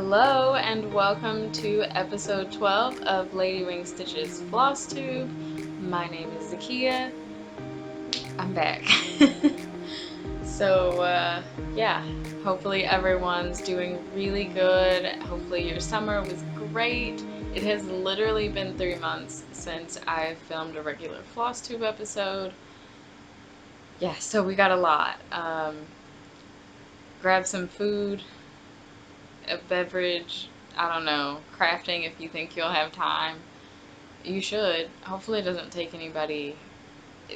Hello and welcome to episode 12 of Ladywing Stitches Flosstube. My name is Zakiya. I'm back. Yeah, hopefully everyone's doing really good. Hopefully your summer was great. It has literally been 3 months since I filmed a regular Flosstube episode. Yeah, so we got a lot. Grab some food, a beverage, I don't know, crafting if you think you'll have time. You should. Hopefully it doesn't take anybody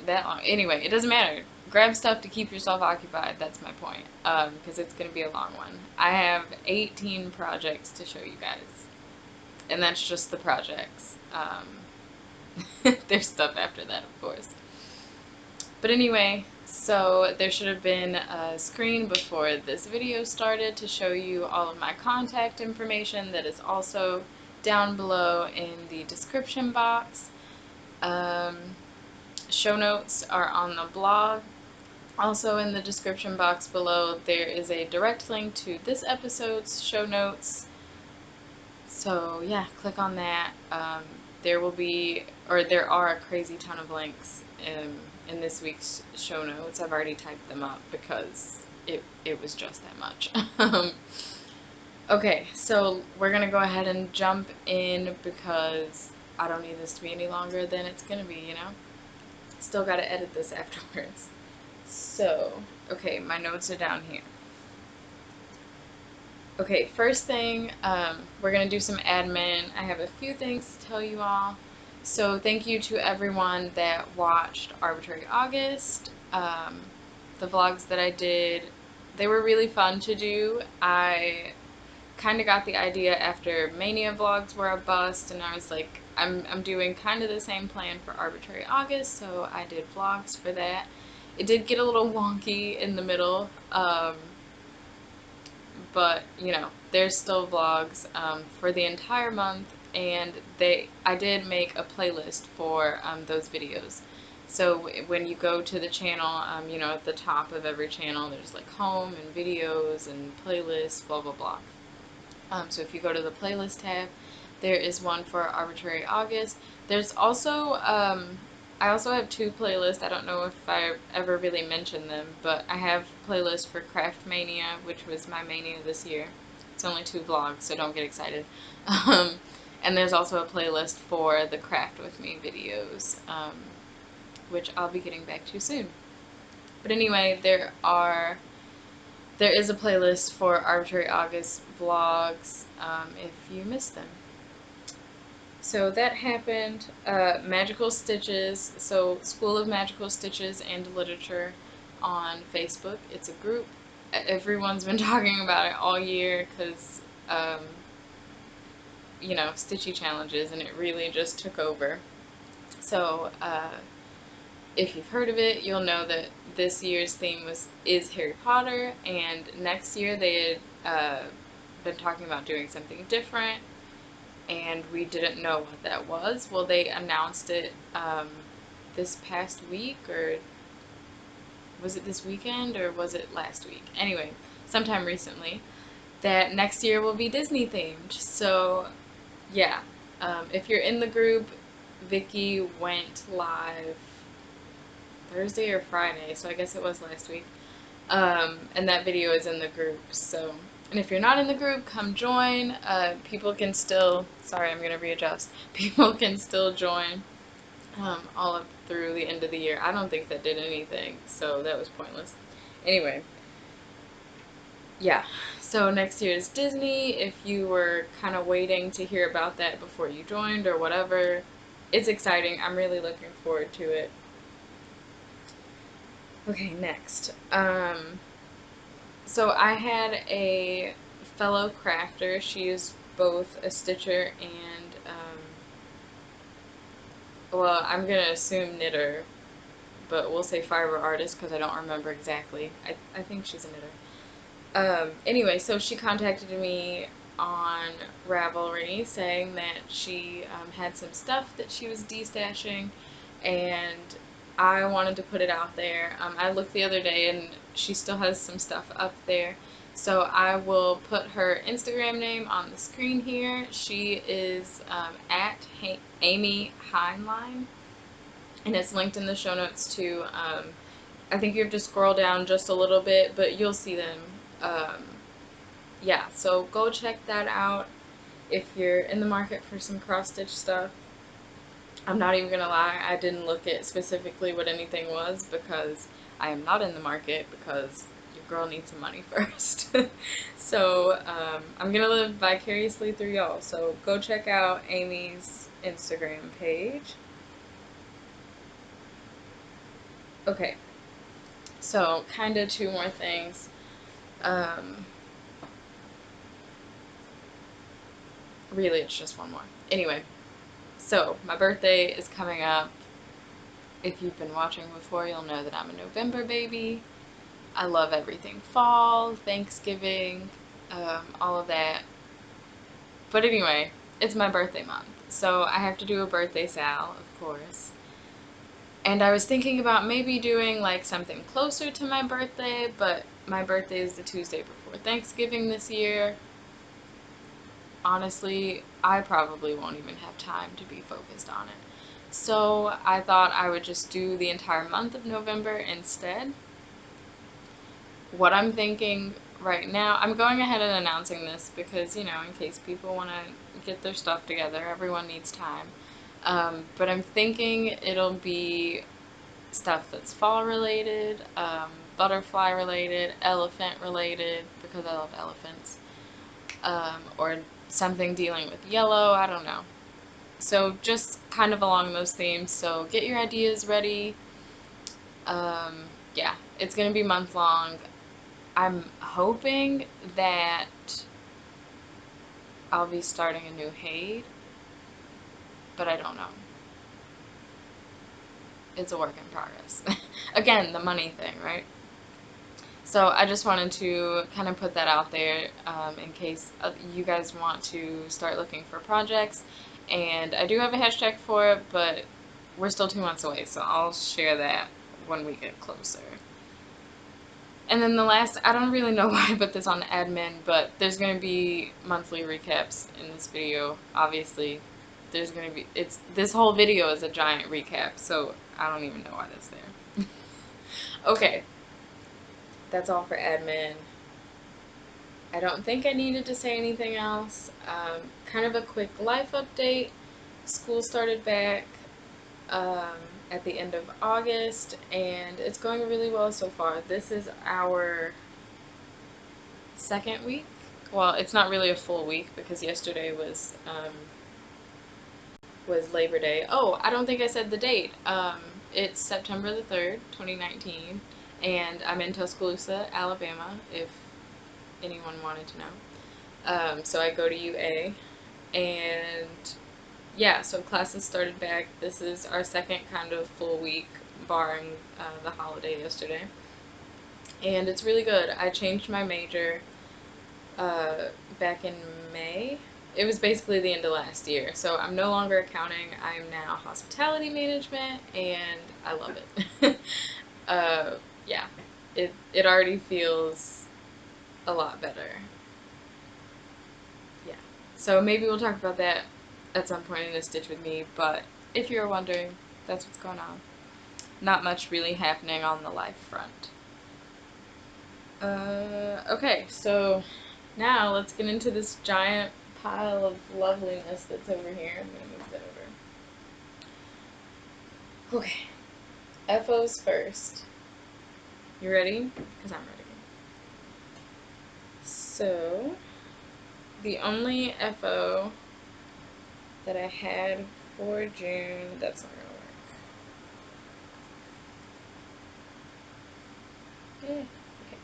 that long. Anyway, it doesn't matter. Grab stuff to keep yourself occupied. That's my point. Because it's going to be a long one. I have 18 projects to show you guys. And that's just the projects. There's stuff after that, of course. But anyway, so there should have been a screen before this video started to show you all of my contact information that is also down below in the description box. Show notes are on the blog. Also in the description box below there is a direct link to this episode's show notes. So yeah, click on that. There are a crazy ton of links in this week's show notes. I've already typed them up because it was just that much. Okay, so we're gonna go ahead and jump in because I don't need this to be any longer than it's gonna be, you know? Still gotta edit this afterwards. So, okay, my notes are down here. Okay, first thing, we're going to do some admin. I have a few things to tell you all. So thank you to everyone that watched Arbitrary August. The vlogs that I did, they were really fun to do. I kind of got the idea after Mania vlogs were a bust, and I was like, I'm doing kind of the same plan for Arbitrary August, so I did vlogs for that. It did get a little wonky in the middle, but you know, there's still vlogs for the entire month, and I did make a playlist for those videos. So when you go to the channel, you know, at the top of every channel there's like home and videos and playlists, blah blah blah. So if you go to the playlist tab, there is one for Arbitrary August. There's also I also have two playlists. I don't know if I ever really mentioned them, but I have playlists for Craft Mania, which was my mania this year. It's only 2 vlogs, so don't get excited. And there's also a playlist for the Craft With Me videos, which I'll be getting back to soon. But anyway, there is a playlist for Arbitrary August vlogs if you missed them. So that happened. Magical Stitches, so School of Magical Stitches and Literature on Facebook. It's a group. Everyone's been talking about it all year because, you know, Stitchy challenges, and it really just took over. So if you've heard of it, you'll know that this year's theme is Harry Potter, and next year they had been talking about doing something different, and we didn't know what that was. Well, they announced it this past week, or was it this weekend, or was it last week? Anyway, sometime recently, that next year will be Disney themed. So yeah, if you're in the group, Vicky went live Thursday or Friday, so I guess it was last week. And that video is in the group. So, and if you're not in the group, come join. People can still, sorry, I'm gonna readjust. People can still join all up through the end of the year. I don't think that did anything, so that was pointless. Anyway, yeah. So next year is Disney. If you were kind of waiting to hear about that before you joined or whatever, it's exciting. I'm really looking forward to it. Okay, next. So I had a fellow crafter. She is both a stitcher and, well, I'm going to assume knitter, but we'll say fiber artist because I don't remember exactly. I think she's a knitter. Anyway, so she contacted me on Ravelry saying that she had some stuff that she was destashing, and I wanted to put it out there. I looked the other day and she still has some stuff up there So I will put her Instagram name on the screen here. She is at Amy Heinlein, and it's linked in the show notes too. I think you have to scroll down just a little bit, but you'll see them. Yeah, so go check that out if you're in the market for some cross-stitch stuff. I'm not even gonna lie, I didn't look at specifically what anything was because I am not in the market, because your girl needs some money first. So I'm gonna live vicariously through y'all. So go check out Amy's Instagram page. Okay, so kind of two more things. Really, it's just one more. Anyway, so my birthday is coming up. If you've been watching before, you'll know that I'm a November baby. I love everything fall, Thanksgiving, all of that. But anyway, it's my birthday month, so I have to do a birthday sal, of course. And I was thinking about maybe doing like something closer to my birthday, but my birthday is the Tuesday before Thanksgiving this year. Honestly, I probably won't even have time to be focused on it. So I thought I would just do the entire month of November instead. What I'm thinking right now, I'm going ahead and announcing this because, you know, in case people want to get their stuff together, everyone needs time. But I'm thinking it'll be stuff that's fall related, butterfly related, elephant related, because I love elephants, or something dealing with yellow, I don't know. So just kind of along those themes, so get your ideas ready. Yeah, it's going to be month long. I'm hoping that I'll be starting a new Haid, but I don't know. It's a work in progress. Again, the money thing, right? So I just wanted to kind of put that out there in case you guys want to start looking for projects. And I do have a hashtag for it, but we're still 2 months away, so I'll share that when we get closer. And then the last, I don't really know why I put this on admin, but there's going to be monthly recaps in this video. Obviously, there's going to be, this whole video is a giant recap, so I don't even know why that's there. Okay, that's all for admin. I don't think I needed to say anything else. Kind of a quick life update. School started back at the end of August, and it's going really well so far. This is our second week. Well, it's not really a full week because yesterday was Labor Day. Oh, I don't think I said the date. It's September the 3rd, 2019, and I'm in Tuscaloosa, Alabama, if anyone wanted to know. So I go to UA, and yeah, so classes started back. This is our second kind of full week, barring the holiday yesterday. And it's really good. I changed my major back in May. It was basically the end of last year. So I'm no longer accounting. I'm now hospitality management, and I love it. Yeah, it already feels a lot better. Yeah. So maybe we'll talk about that at some point in a Stitch with Me, but if you're wondering, that's what's going on. Not much really happening on the life front. Okay, so now let's get into this giant pile of loveliness that's over here. I'm gonna move that over. Okay, FOs first. You ready? Because I'm ready. So, the only FO that I had for June, that's not gonna work. Yeah. Okay.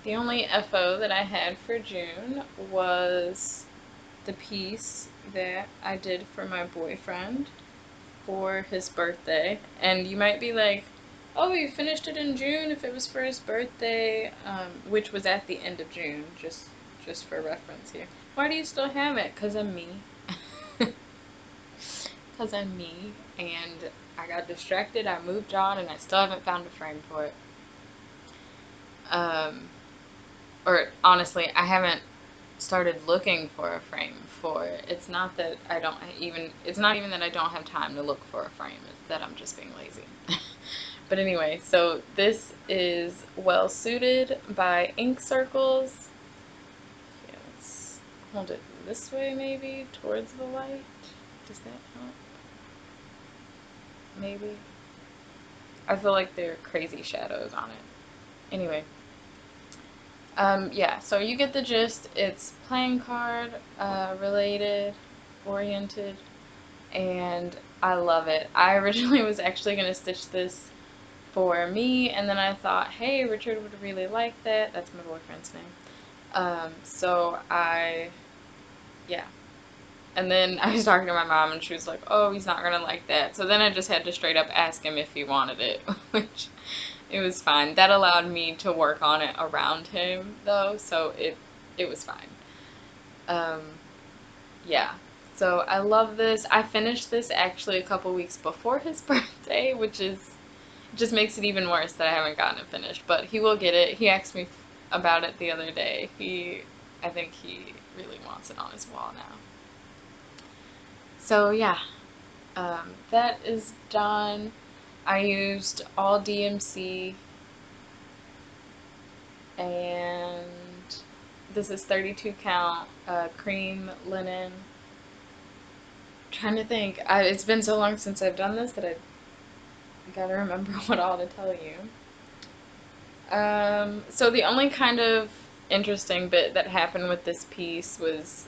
The only FO that I had for June was the piece that I did for my boyfriend for his birthday. And you might be like, oh, you finished it in June if it was for his birthday, which was at the end of June, just for reference here. Why do you still have it? Because I'm me. Because I'm me, and I got distracted, I moved on, and I still haven't found a frame for it. or honestly, I haven't started looking for a frame for it. It's not that I don't even, it's not even that I don't have time to look for a frame, it's that I'm just being lazy. But anyway, so this is Well Suited by Ink Circles. Yeah, let's hold it this way maybe, towards the light. Does that help? Maybe. I feel like there are crazy shadows on it. Anyway. Yeah, so you get the gist. It's playing card related, oriented, and I love it. I originally was actually going to stitch this for me, and then I thought, hey, Richard would really like that. That's my boyfriend's name. Yeah. And then I was talking to my mom, and she was like, oh, he's not going to like that. So then I just had to straight up ask him if he wanted it, which it was fine. That allowed me to work on it around him, though, so it was fine. Yeah. So I love this. I finished this actually a couple weeks before his birthday, which just makes it even worse that I haven't gotten it finished. But he will get it. He asked me about it the other day. I think he really wants it on his wall now. So yeah, that is done. I used all DMC, and this is 32 count cream linen. I'm trying to think. It's been so long since I've done this that I gotta remember what all to tell you. So the only kind of interesting bit that happened with this piece was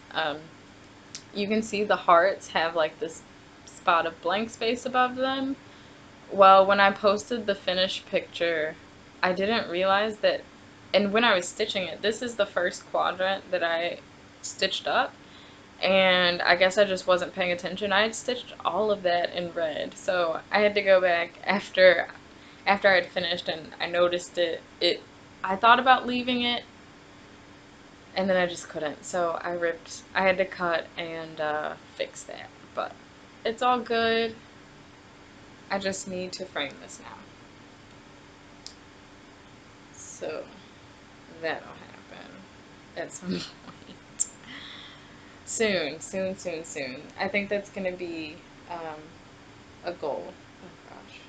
you can see the hearts have like this spot of blank space above them. Well, when I posted the finished picture, I didn't realize that, and when I was stitching it, this is the first quadrant that I stitched up, and I guess I just wasn't paying attention. I had stitched all of that in red, so I had to go back after I had finished, and I noticed it. I thought about leaving it, and then I just couldn't, so I had to cut and fix that, but it's all good. I just need to frame this now. So that'll happen at some point. Soon, soon, soon, soon. I think that's going to be a goal. Oh gosh.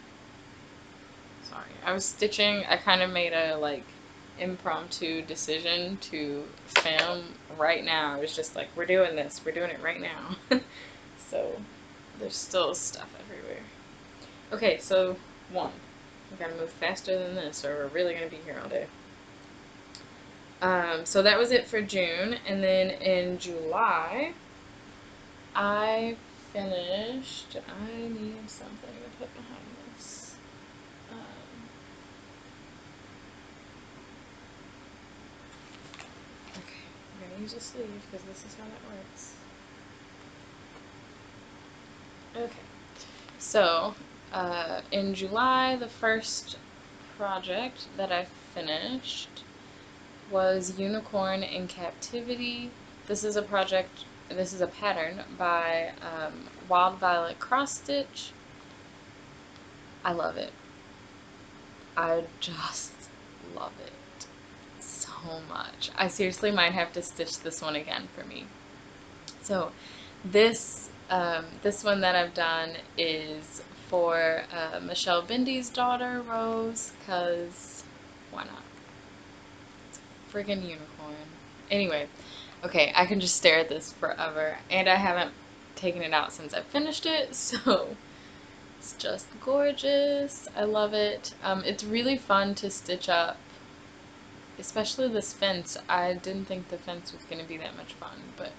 Sorry. I was stitching. I kind of made a like impromptu decision to film right now. I was just like, we're doing this. We're doing it right now. So there's still stuff everywhere. Okay, so one. We gotta move faster than this or we're really gonna be here all day. So that was it for June, and then in July, I finished. I need something to put behind this. Okay, I'm gonna use a sleeve because this is how that works. Okay, so in July, the first project that I finished was Unicorn in Captivity. This is a pattern by Wild Violet Cross Stitch. I love it. I just love it so much. I seriously might have to stitch this one again for me. So this one that I've done is for Michelle Bindy's daughter, Rose, because why not? It's a friggin' unicorn. Anyway, okay, I can just stare at this forever, and I haven't taken it out since I finished it, so it's just gorgeous. I love it. It's really fun to stitch up, especially this fence. I didn't think the fence was going to be that much fun, but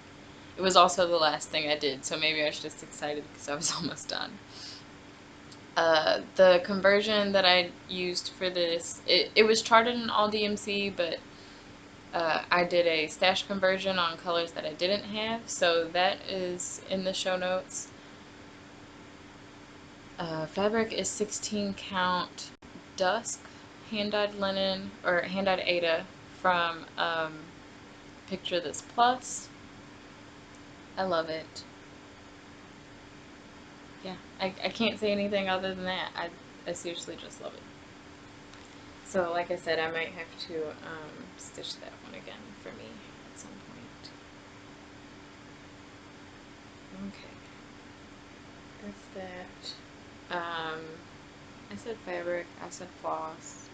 it was also the last thing I did, so maybe I was just excited because I was almost done. The conversion that I used for this, it was charted in all DMC, but I did a stash conversion on colors that I didn't have, so that is in the show notes. Fabric is 16 count dusk hand-dyed linen, or hand-dyed Aida from Picture This Plus. I love it. Yeah, I can't say anything other than that. I seriously just love it. So like I said, I might have to stitch that one again for me at some point. Okay, that's that. I said fabric, I said floss.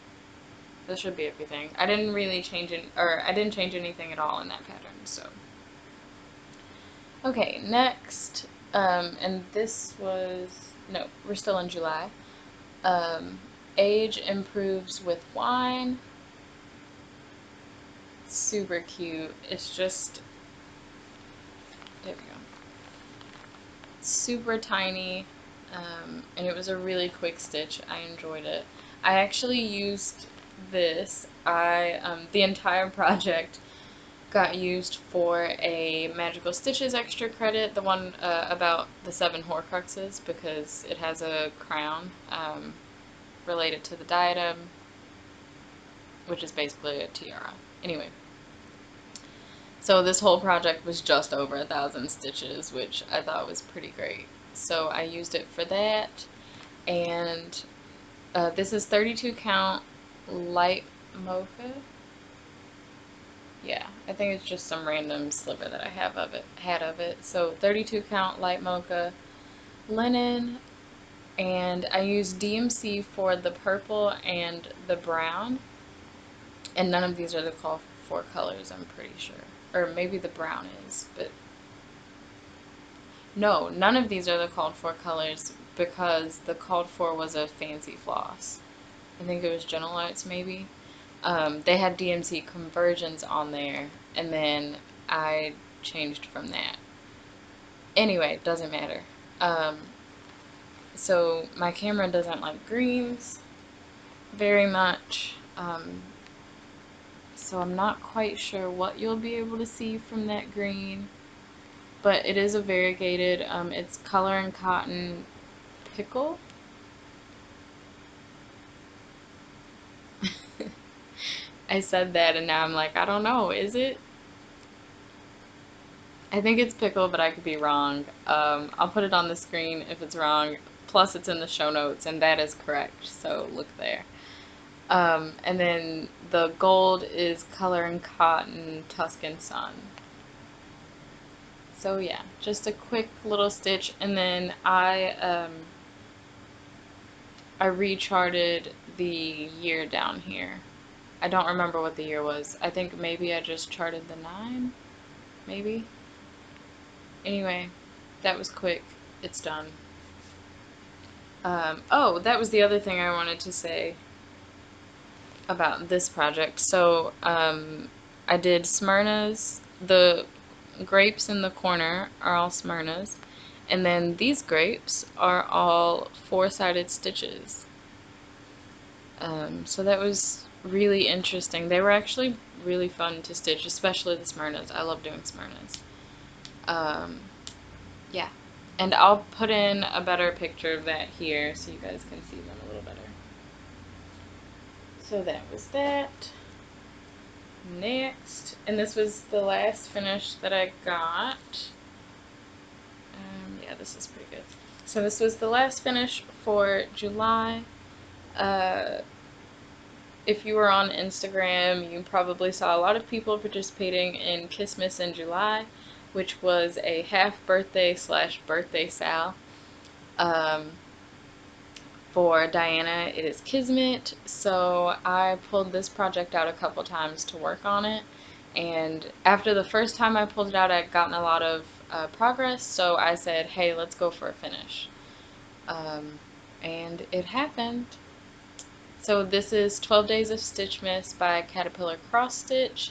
This should be everything. I didn't really change it, or I didn't change anything at all in that pattern, so. Okay, next, and this was, no, we're still in July. Age improves with wine. Super cute. It's just, there we go. Super tiny, and it was a really quick stitch. I enjoyed it. I actually used this. The entire project got used for a Magical Stitches extra credit, the one about the 7 Horcruxes, because it has a crown related to the diadem, which is basically a tiara. Anyway, so this whole project was just over 1,000 stitches, which I thought was pretty great. So I used it for that, and this is 32 count light mocha. Yeah, I think it's just some random sliver that I had of it. So 32 count light mocha linen, and I used DMC for the purple and the brown, and none of these are the call for colors, I'm pretty sure. Or maybe the brown is, but no, none of these are the called for colors because the called for was a fancy floss. I think it was Gentle Arts maybe. They had DMC conversions on there, and then I changed from that. Anyway, doesn't matter. So my camera doesn't like greens very much, so I'm not quite sure what you'll be able to see from that green, but it is a variegated, it's Color and Cotton Pickle. I said that and now I'm like, I don't know, is it? I think it's pickle, but I could be wrong. I'll put it on the screen if it's wrong. Plus, it's in the show notes, and that is correct, so look there. And then the gold is Color and Cotton Tuscan Sun. So yeah, just a quick little stitch, and then I recharted the year down here. I don't remember what the year was. I think maybe I just charted the 9, maybe. Anyway, that was quick. It's done. Oh, that was the other thing I wanted to say about this project. So, I did Smyrna's. The grapes in the corner are all Smyrna's. And then these grapes are all 4-sided stitches. So that was really interesting. They were actually really fun to stitch, especially the Smyrna's. I love doing Smyrna's. Yeah. And I'll put in a better picture of that here so you guys can see them a little better. So that was that. Next, and this was the last finish that I got. Yeah, this is pretty good. So this was the last finish for July. If you were on Instagram, you probably saw a lot of people participating in Kissmas in July, which was a half birthday / birthday sal. For Diana, it is Kismet, so I pulled this project out a couple times to work on it, and after the first time I pulled it out, I'd gotten a lot of progress, so I said, hey, let's go for a finish. And it happened. So this is 12 Days of Stitchmas by Caterpillar Cross Stitch.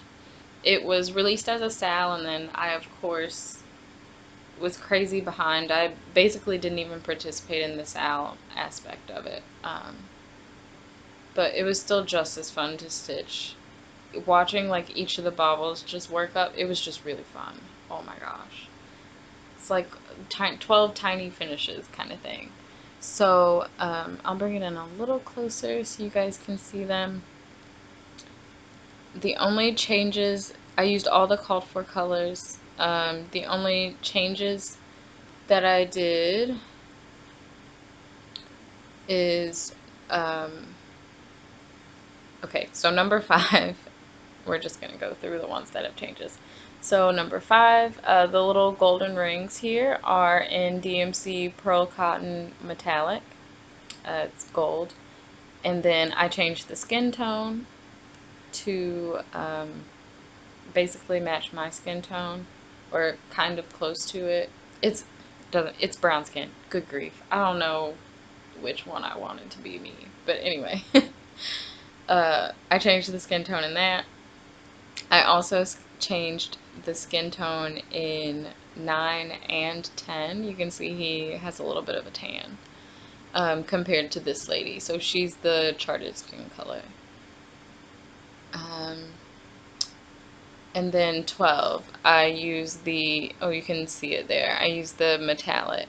It was released as a sal, and then I, of course, was crazy behind. I basically didn't even participate in the sal aspect of it. But it was still just as fun to stitch. Watching like each of the baubles just work up, it was just really fun. Oh my gosh. It's like 12 tiny finishes kind of thing. So I'll bring it in a little closer so you guys can see them. The only changes, I used all the called for colors. The only changes that I did is, Okay, so number 5, we're just going to go through the ones that have changes. So number 5, the little golden rings here are in DMC Pearl Cotton Metallic. It's gold. And then I changed the skin tone to basically match my skin tone, or kind of close to it. It's brown skin. Good grief. I don't know which one I wanted to be me. But anyway, I changed the skin tone in that. I also changed the skin tone in 9 and 10. You can see he has a little bit of a tan compared to this lady. So she's the charted skin color. And then 12, I use the, oh, you can see it there. I use the metallic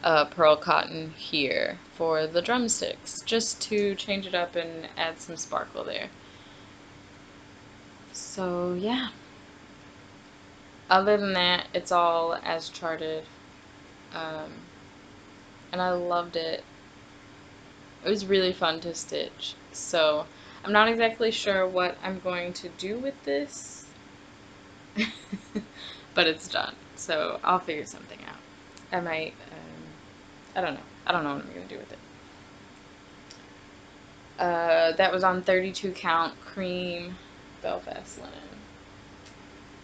pearl cotton here for the drumsticks, just to change it up and add some sparkle there. So yeah, other than that, it's all as charted, and I loved it. It was really fun to stitch. So I'm not exactly sure what I'm going to do with this, but it's done. So I'll figure something out. I might, I don't know. I don't know what I'm going to do with it. That was on 32 count cream Belfast linen.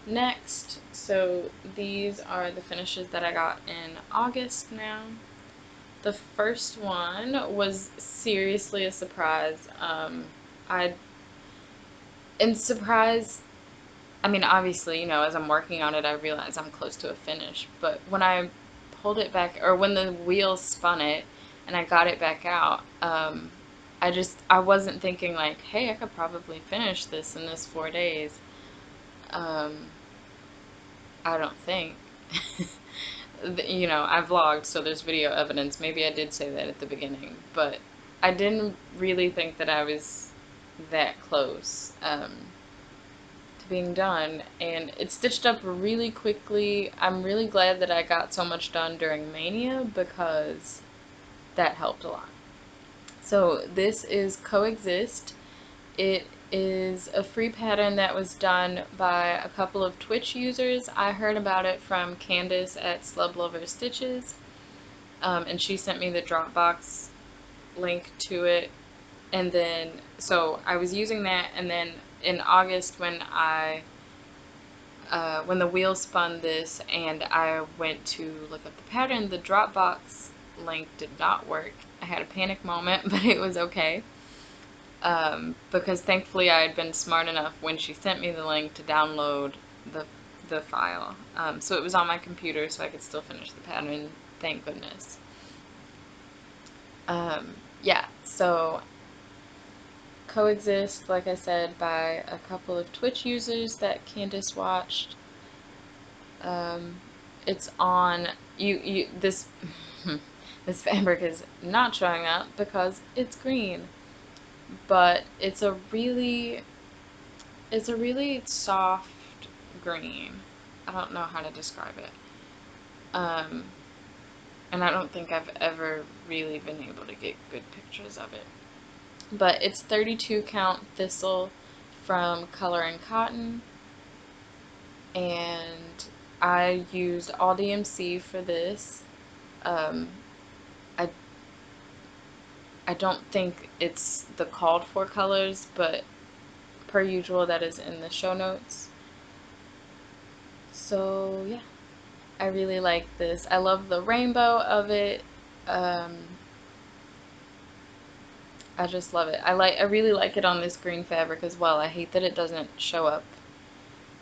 Next, so these are the finishes that I got in August now. The first one was seriously a surprise. Surprise, I mean, obviously, you know, as I'm working on it, I realize I'm close to a finish. But when I pulled it back, or when the wheel spun it and I got it back out, I wasn't thinking like, hey, I could probably finish this in this 4 days. I don't think. You know, I vlogged, so there's video evidence. Maybe I did say that at the beginning, but I didn't really think that I was that close to being done. And it stitched up really quickly. I'm really glad that I got so much done during Mania, because that helped a lot. So this is Coexist. It is a free pattern that was done by a couple of Twitch users. I heard about it from Candace at Slub Lover Stitches, and she sent me the Dropbox link to it. And then, so I was using that, and then in August when the wheel spun this and I went to look up the pattern, the Dropbox link did not work. I had a panic moment, but it was okay. Because thankfully I had been smart enough when she sent me the link to download the file. So it was on my computer, so I could still finish the pattern, thank goodness. Yeah, so Coexist, like I said, by a couple of Twitch users that Candace watched. It's on, this this fabric is not showing up because it's green. But it's a really soft green. I don't know how to describe it. And I don't think I've ever really been able to get good pictures of it. But it's 32 count thistle from Color and Cotton. And I used all DMC for this. I don't think it's the called for colors, but per usual, that is in the show notes. So yeah, I really like this. I love the rainbow of it. I just love it. I really like it on this green fabric as well. I hate that it doesn't show up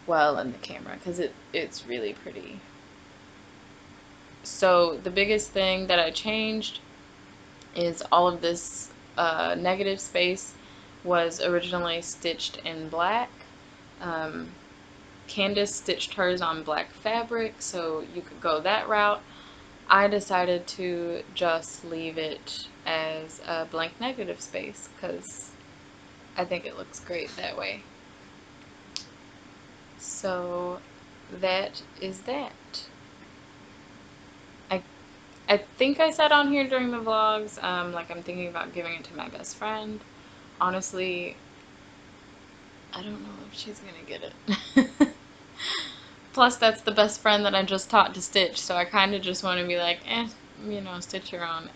well in the camera, because it's really pretty. So the biggest thing that I changed is all of this negative space was originally stitched in black. Candace stitched hers on black fabric, so you could go that route. I decided to just leave it as a blank negative space because I think it looks great that way. So that is that. I think I said on here during the vlogs, like I'm thinking about giving it to my best friend. Honestly, I don't know if she's gonna get it. Plus, that's the best friend that I just taught to stitch, so I kind of just want to be like, you know, stitch your own.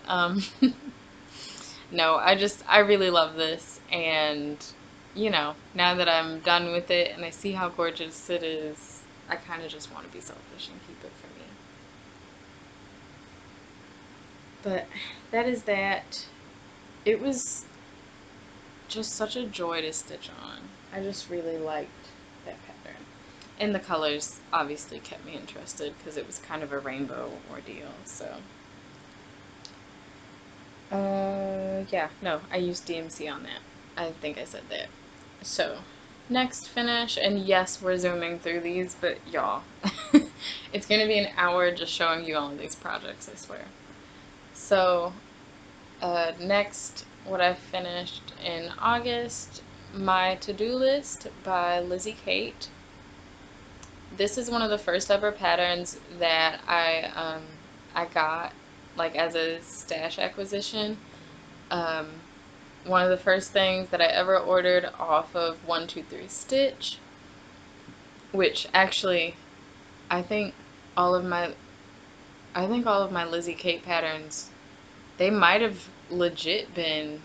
No, I really love this, and, you know, now that I'm done with it and I see how gorgeous it is, I kind of just want to be selfish and keep it for me. But that is that. It was just such a joy to stitch on. I just really liked that pattern. And the colors obviously kept me interested because it was kind of a rainbow ordeal, so. Yeah, no, I used DMC on that. I think I said that. So, next finish, and yes, we're zooming through these, but y'all, it's gonna be an hour just showing you all of these projects, I swear. So, next, what I finished in August, my to-do list by Lizzie Kate. This is one of the first ever patterns that I got like as a stash acquisition. One of the first things that I ever ordered off of 123 Stitch, which actually I think all of my Lizzie Kate patterns, they might have legit been,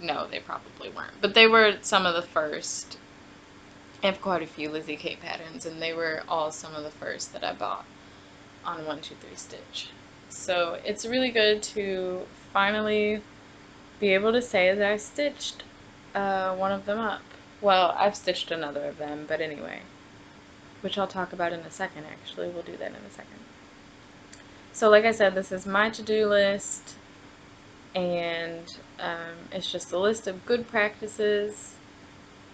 no, they probably weren't, but they were some of the first. I have quite a few Lizzie Kate patterns, and they were all some of the first that I bought on 123 Stitch. So it's really good to finally be able to say that I stitched one of them up. Well, I've stitched another of them, but anyway, which I'll talk about in a second, actually. We'll do that in a second. So like I said, this is my to-do list, and it's just a list of good practices.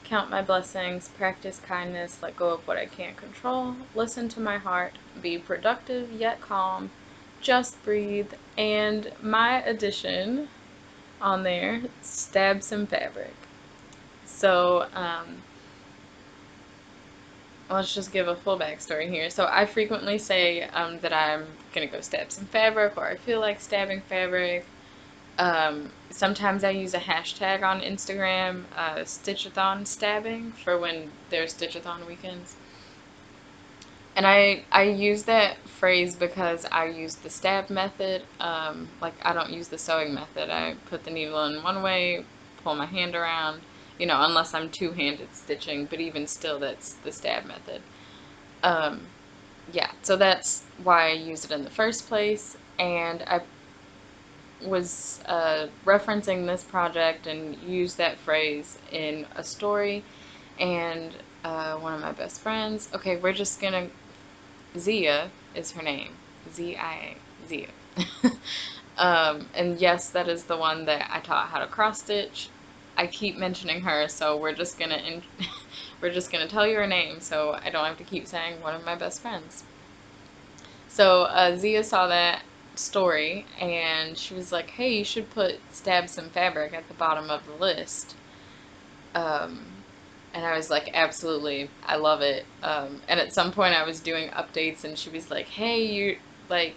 Count my blessings, practice kindness, let go of what I can't control, listen to my heart, be productive yet calm, just breathe, and my addition on there, stab some fabric. So, let's just give a full backstory here. So I frequently say that I'm gonna go stab some fabric, or I feel like stabbing fabric. Sometimes I use a hashtag on Instagram, Stitchathon stabbing, for when there's Stitchathon weekends. And I use that phrase because I use the stab method. Like, I don't use the sewing method. I put the needle in one way, pull my hand around, you know, unless I'm two-handed stitching, but even still, that's the stab method. Yeah, so that's why I use it in the first place, and I was referencing this project and used that phrase in a story, and one of my best friends, okay, we're just gonna, Zia is her name, Z-I-A, Zia. And yes, that is the one that I taught how to cross stitch. I keep mentioning her, so we're just gonna we're just gonna tell you her name, so I don't have to keep saying one of my best friends. So Zia saw that story, and she was like, hey, you should put stab some fabric at the bottom of the list. And I was like, absolutely, I love it. And at some point I was doing updates, and she was like, hey, you, like,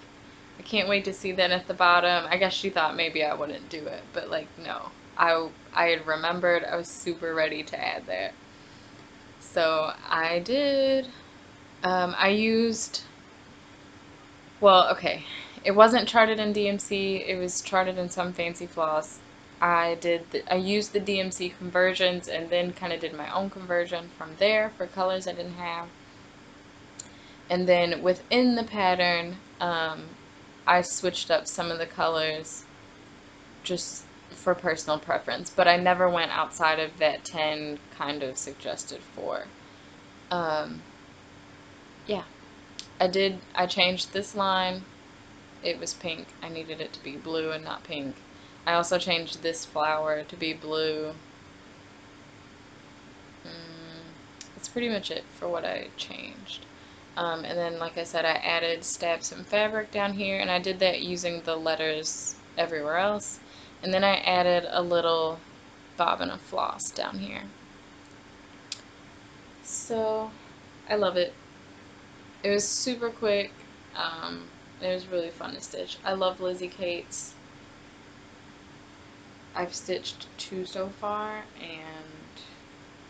I can't wait to see that at the bottom. I guess she thought maybe I wouldn't do it, but like, no. I had remembered, I was super ready to add that. So I did. I used, well, okay, it wasn't charted in DMC, it was charted in some fancy floss. I used the DMC conversions and then kind of did my own conversion from there for colors I didn't have. And then within the pattern, I switched up some of the colors just for personal preference, but I never went outside of that 10 kind of suggested for. Yeah, I changed this line. It was pink. I needed it to be blue and not pink. I also changed this flower to be blue. That's pretty much it for what I changed. And then, like I said, I added stab some fabric down here, and I did that using the letters everywhere else. And then I added a little bobbin of floss down here. So, I love it. It was super quick. It was really fun to stitch. I love Lizzie Kate's. I've stitched 2 so far, and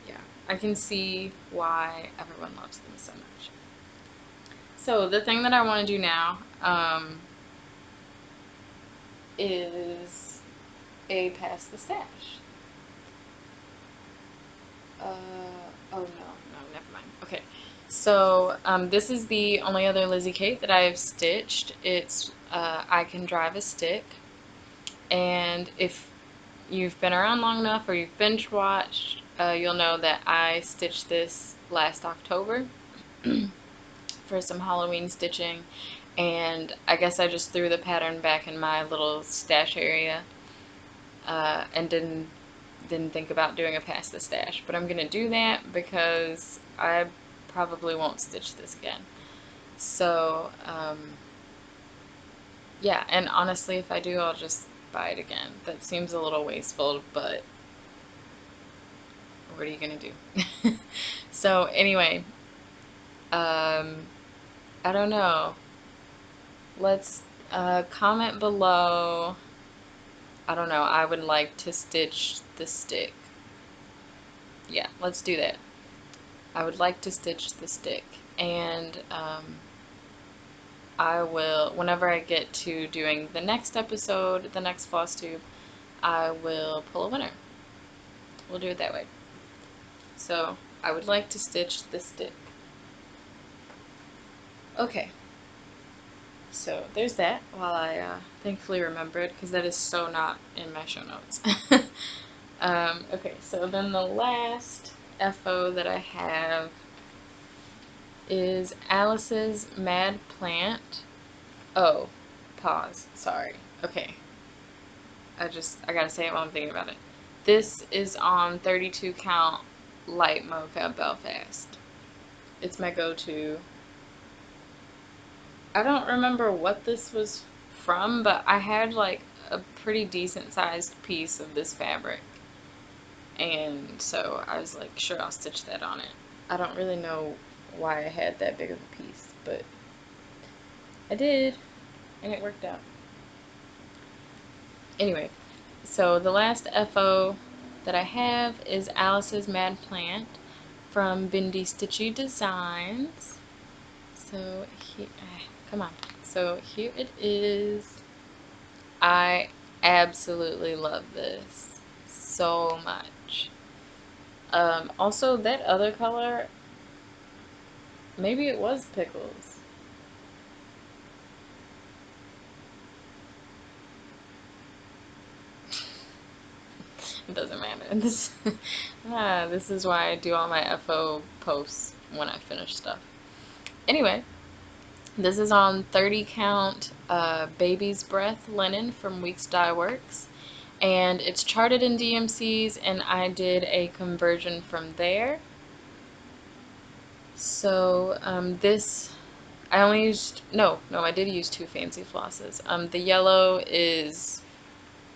yeah, I can see why everyone loves them so much. So the thing that I want to do now is a pass the stash. Oh no, never mind. Okay, so this is the only other Lizzie Kate that I've stitched. It's I Can Drive a Stick, and if you've been around long enough or you've binge watched, you'll know that I stitched this last October for some Halloween stitching, and I guess I just threw the pattern back in my little stash area and didn't think about doing a pass the stash, but I'm gonna do that because I probably won't stitch this again. So yeah, and honestly, if I do, I'll just buy it again. That seems a little wasteful, but what are you gonna do? So anyway, I don't know. Let's comment below. I don't know. I would like to stitch the stick. Yeah, let's do that. I would like to stitch the stick, and I will, whenever I get to doing the next episode, the next Flosstube, I will pull a winner. We'll do it that way. So I would like to stitch the stick. Okay, so there's that, while I thankfully remembered, because that is so not in my show notes. Okay, so then the last FO that I have is Alice's Mad Plant. Oh, pause, sorry. Okay, I gotta say it while I'm thinking about it. This is on 32 count light mofab Belfast. It's my go-to. I don't remember what this was from, but I had like a pretty decent sized piece of this fabric, and so I was like, sure, I'll stitch that on it. I don't really know why I had that big of a piece, but I did, and it worked out. Anyway, so the last FO that I have is Alice's Mad Plant from Bindi Stitchy Designs. So here, come on. So here it is. I absolutely love this so much. Also, that other color, maybe it was Pickles. It doesn't matter. This is why I do all my FO posts when I finish stuff. Anyway, this is on 30 count Baby's Breath linen from Weeks Dye Works, and it's charted in DMCs, and I did a conversion from there. So this, I only used, no, I did use 2 fancy flosses. The yellow is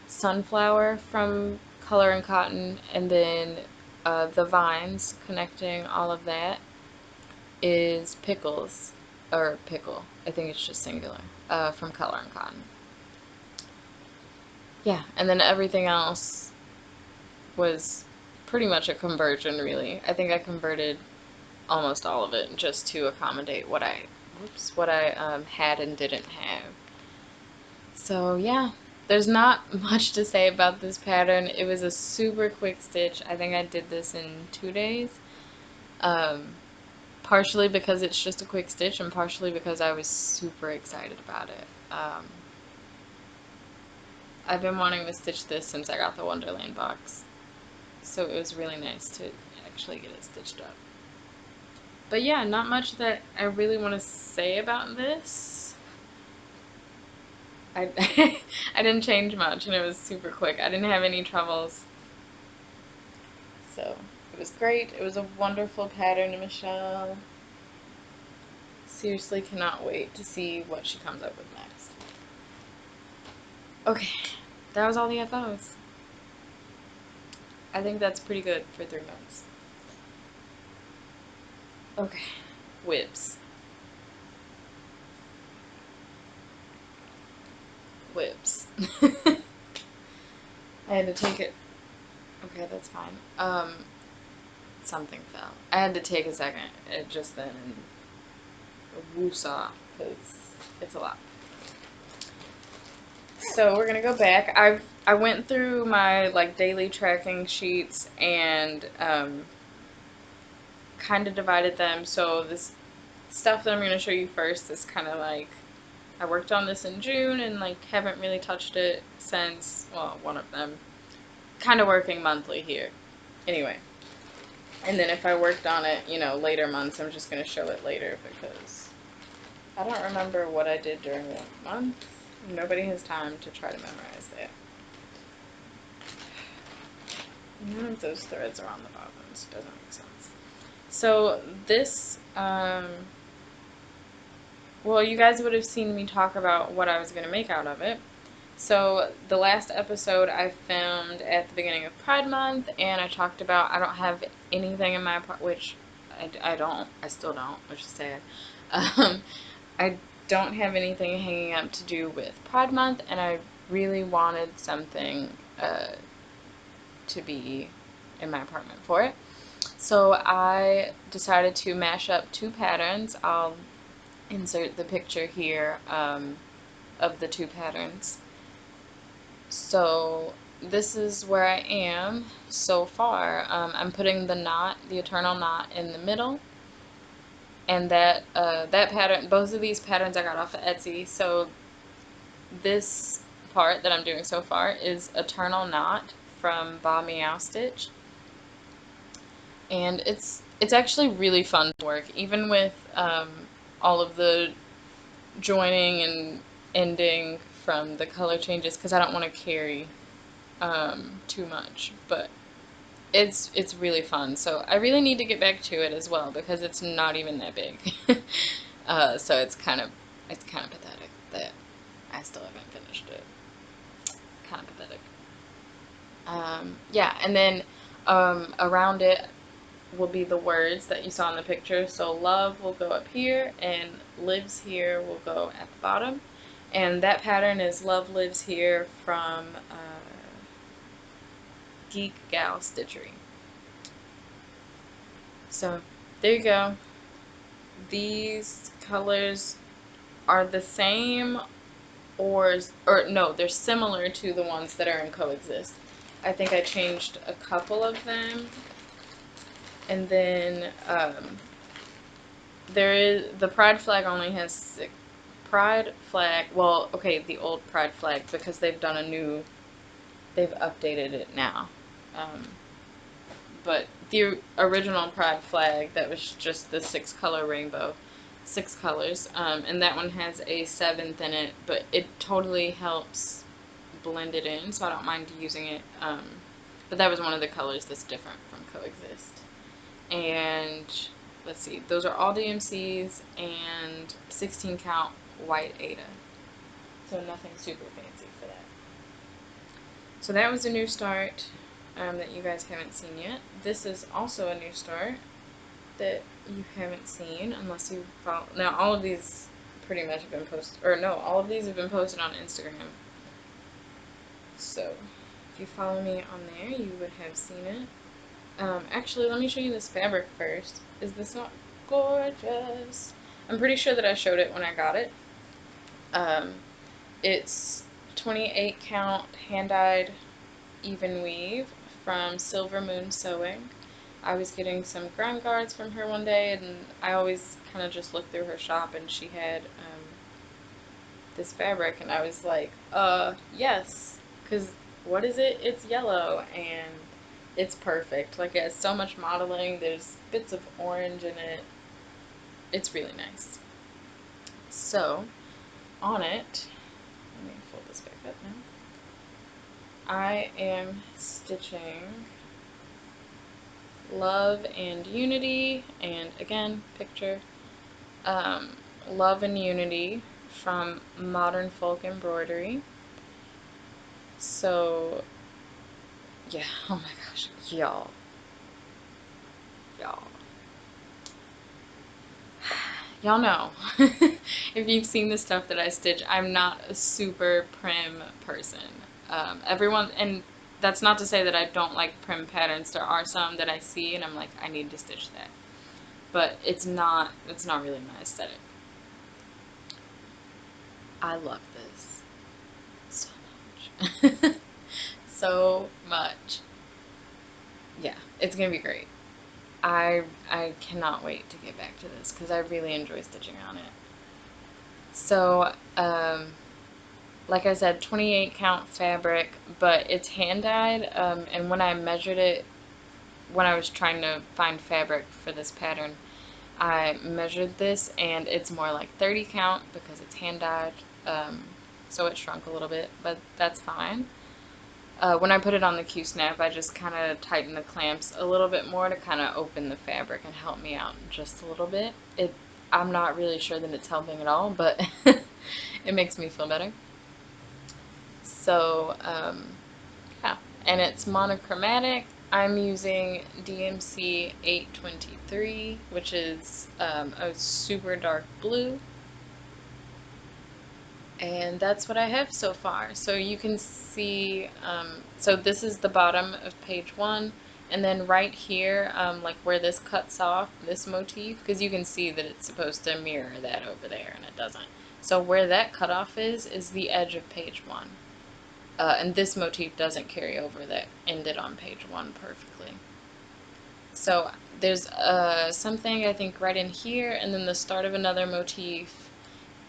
Sunflower from Color and Cotton, and then the vines connecting all of that is Pickles, or Pickle, I think it's just singular, from Color and Cotton. Yeah, and then everything else was pretty much a conversion, really. I think I converted almost all of it just to accommodate what I had and didn't have. So yeah, there's not much to say about this pattern. It was a super quick stitch. I think I did this in 2 days. Partially because it's just a quick stitch, and partially because I was super excited about it. I've been wanting to stitch this since I got the Wonderland box, so it was really nice to actually get it stitched up. But yeah, not much that I really want to say about this. I I didn't change much, and it was super quick. I didn't have any troubles. So it was great. It was a wonderful pattern, Michelle. Seriously cannot wait to see what she comes up with next. Okay, that was all the FOs. I think that's pretty good for 3 months. Okay, whips. Whips. I had to take it. Okay, that's fine. something fell. I had to take a second just then and woosah, because it's a lot. So we're gonna go back. I went through my like daily tracking sheets and kind of divided them. So this stuff that I'm gonna show you first is kind of like, I worked on this in June and like haven't really touched it since, well, one of them. Kind of working monthly here. Anyway. And then if I worked on it, you know, later months, I'm just gonna show it later because I don't remember what I did during what month. Nobody has time to try to memorize that. None of those threads are on the bottoms. Doesn't make sense. So this, well, you guys would have seen me talk about what I was going to make out of it. So the last episode I filmed at the beginning of Pride Month, and I talked about I don't have anything in my apartment, which I still don't, which is sad. I don't have anything hanging up to do with Pride Month, and I really wanted something to be in my apartment for it. So I decided to mash up two patterns. I'll insert the picture here of the two patterns. So this is where I am so far. I'm putting the knot, the eternal knot, in the middle. And that pattern, both of these patterns I got off of Etsy. So this part that I'm doing so far is Eternal Knot from Ba Meow Stitch. And it's actually really fun to work, even with all of the joining and ending from the color changes, because I don't want to carry too much, but it's really fun. So I really need to get back to it as well because it's not even that big. So it's kind of pathetic that I still haven't finished it. Kind of pathetic. Yeah, and then around it will be the words that you saw in the picture. So love will go up here and lives here will go at the bottom. And that pattern is Love Lives Here from Geek Gal Stitchery. So there you go. These colors are the same or no, they're similar to the ones that are in Coexist. I think I changed a couple of them. And then there is, the Pride flag only has 6. Pride flag, well, okay, the old Pride flag, because they've done a new, they've updated it now. But the original Pride flag, that was just the 6-color rainbow, 6 colors, and that one has a 7th in it, but it totally helps blend it in, so I don't mind using it. But that was one of the colors that's different from Coexist. And let's see, those are all DMCs and 16 count white Ada. So nothing super fancy for that. So that was a new start that you guys haven't seen yet. This is also a new start that you haven't seen unless you follow. Now all of these pretty much have been posted, or no, all of these have been posted on Instagram. So if you follow me on there, you would have seen it. Actually, let me show you this fabric first. Is this not gorgeous? I'm pretty sure that I showed it when I got it. It's 28 count hand-dyed even weave from Silver Moon Sewing. I was getting some ground guards from her one day, and I always kind of just looked through her shop, and she had this fabric, and I was like, yes, because what is it? It's yellow, and it's perfect. Like, it has so much modeling. There's bits of orange in it. It's really nice. So, on it, let me fold this back up now. I am stitching Love and Unity, and again, picture, Love and Unity from Modern Folk Embroidery. So, yeah, oh my gosh, y'all. Y'all know, if you've seen the stuff that I stitch, I'm not a super prim person. Everyone, and that's not to say that I don't like prim patterns. There are some that I see and I'm like, I need to stitch that. But it's not really my aesthetic. I love this so much. So much. Yeah, it's gonna be great. I cannot wait to get back to this because I really enjoy stitching on it. So, like I said, 28 count fabric, but it's hand dyed, and when I measured it, when I was trying to find fabric for this pattern, I measured this and it's more like 30 count because it's hand dyed, so it shrunk a little bit, but that's fine. When I put it on the Q-snap, I just kind of tightened the clamps a little bit more to kind of open the fabric and help me out just a little bit. I'm not really sure that it's helping at all, but it makes me feel better. So, yeah, and it's monochromatic. I'm using DMC 823, which is a super dark blue. And that's what I have so far. So you can see, so this is the bottom of page 1, and then right here, like where this cuts off, this motif, because you can see that it's supposed to mirror that over there, and it doesn't. So where that cutoff is the edge of page 1. And this motif doesn't carry over, that ended on page 1 perfectly. So there's something I think right in here, and then the start of another motif,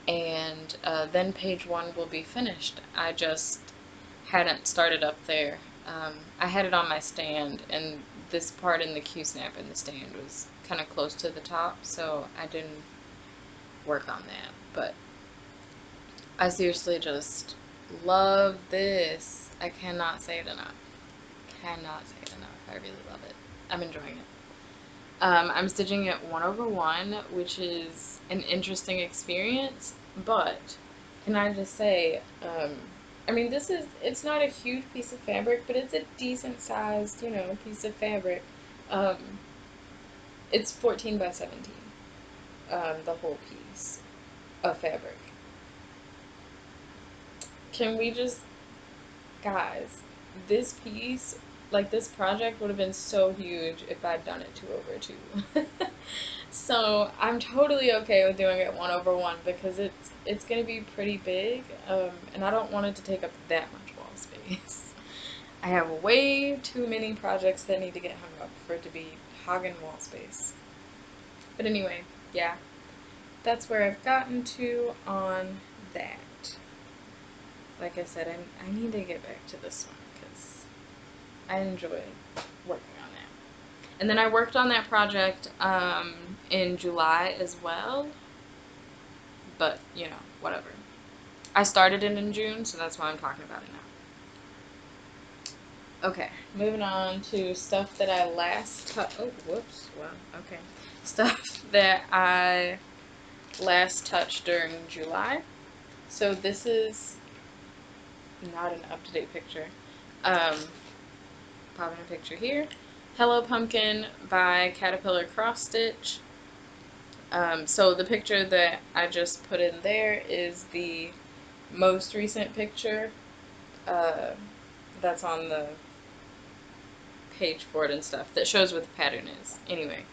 and then page 1 will be finished. I just hadn't started up there. I had it on my stand, and this part in the Q-snap in the stand was kind of close to the top, so I didn't work on that. But I seriously just love this. I cannot say it enough. Cannot say it enough. I really love it. I'm enjoying it. I'm stitching it 1/1, which is an interesting experience, but can I just say, I mean, it's not a huge piece of fabric, but it's a decent sized, piece of fabric. It's 14 by 17, the whole piece of fabric. Can we just, guys, this piece, like this project would have been so huge if I'd done it 2/2. So I'm totally okay with doing it 1/1 because it's gonna be pretty big, and I don't want it to take up that much wall space. I have way too many projects that need to get hung up for it to be hogging wall space. But anyway, yeah, that's where I've gotten to on that. Like I said, I need to get back to this one because I enjoy working on that. And then I worked on that project in July as well, but whatever. I started it in June, so that's why I'm talking about it now. Okay, moving on to stuff that I last stuff that I last touched during July. So this is not an up-to-date picture. Popping a picture here. Hello Pumpkin by Caterpillar Cross Stitch. So the picture that I just put in there is the most recent picture that's on the page for it and stuff that shows what the pattern is. Anyway,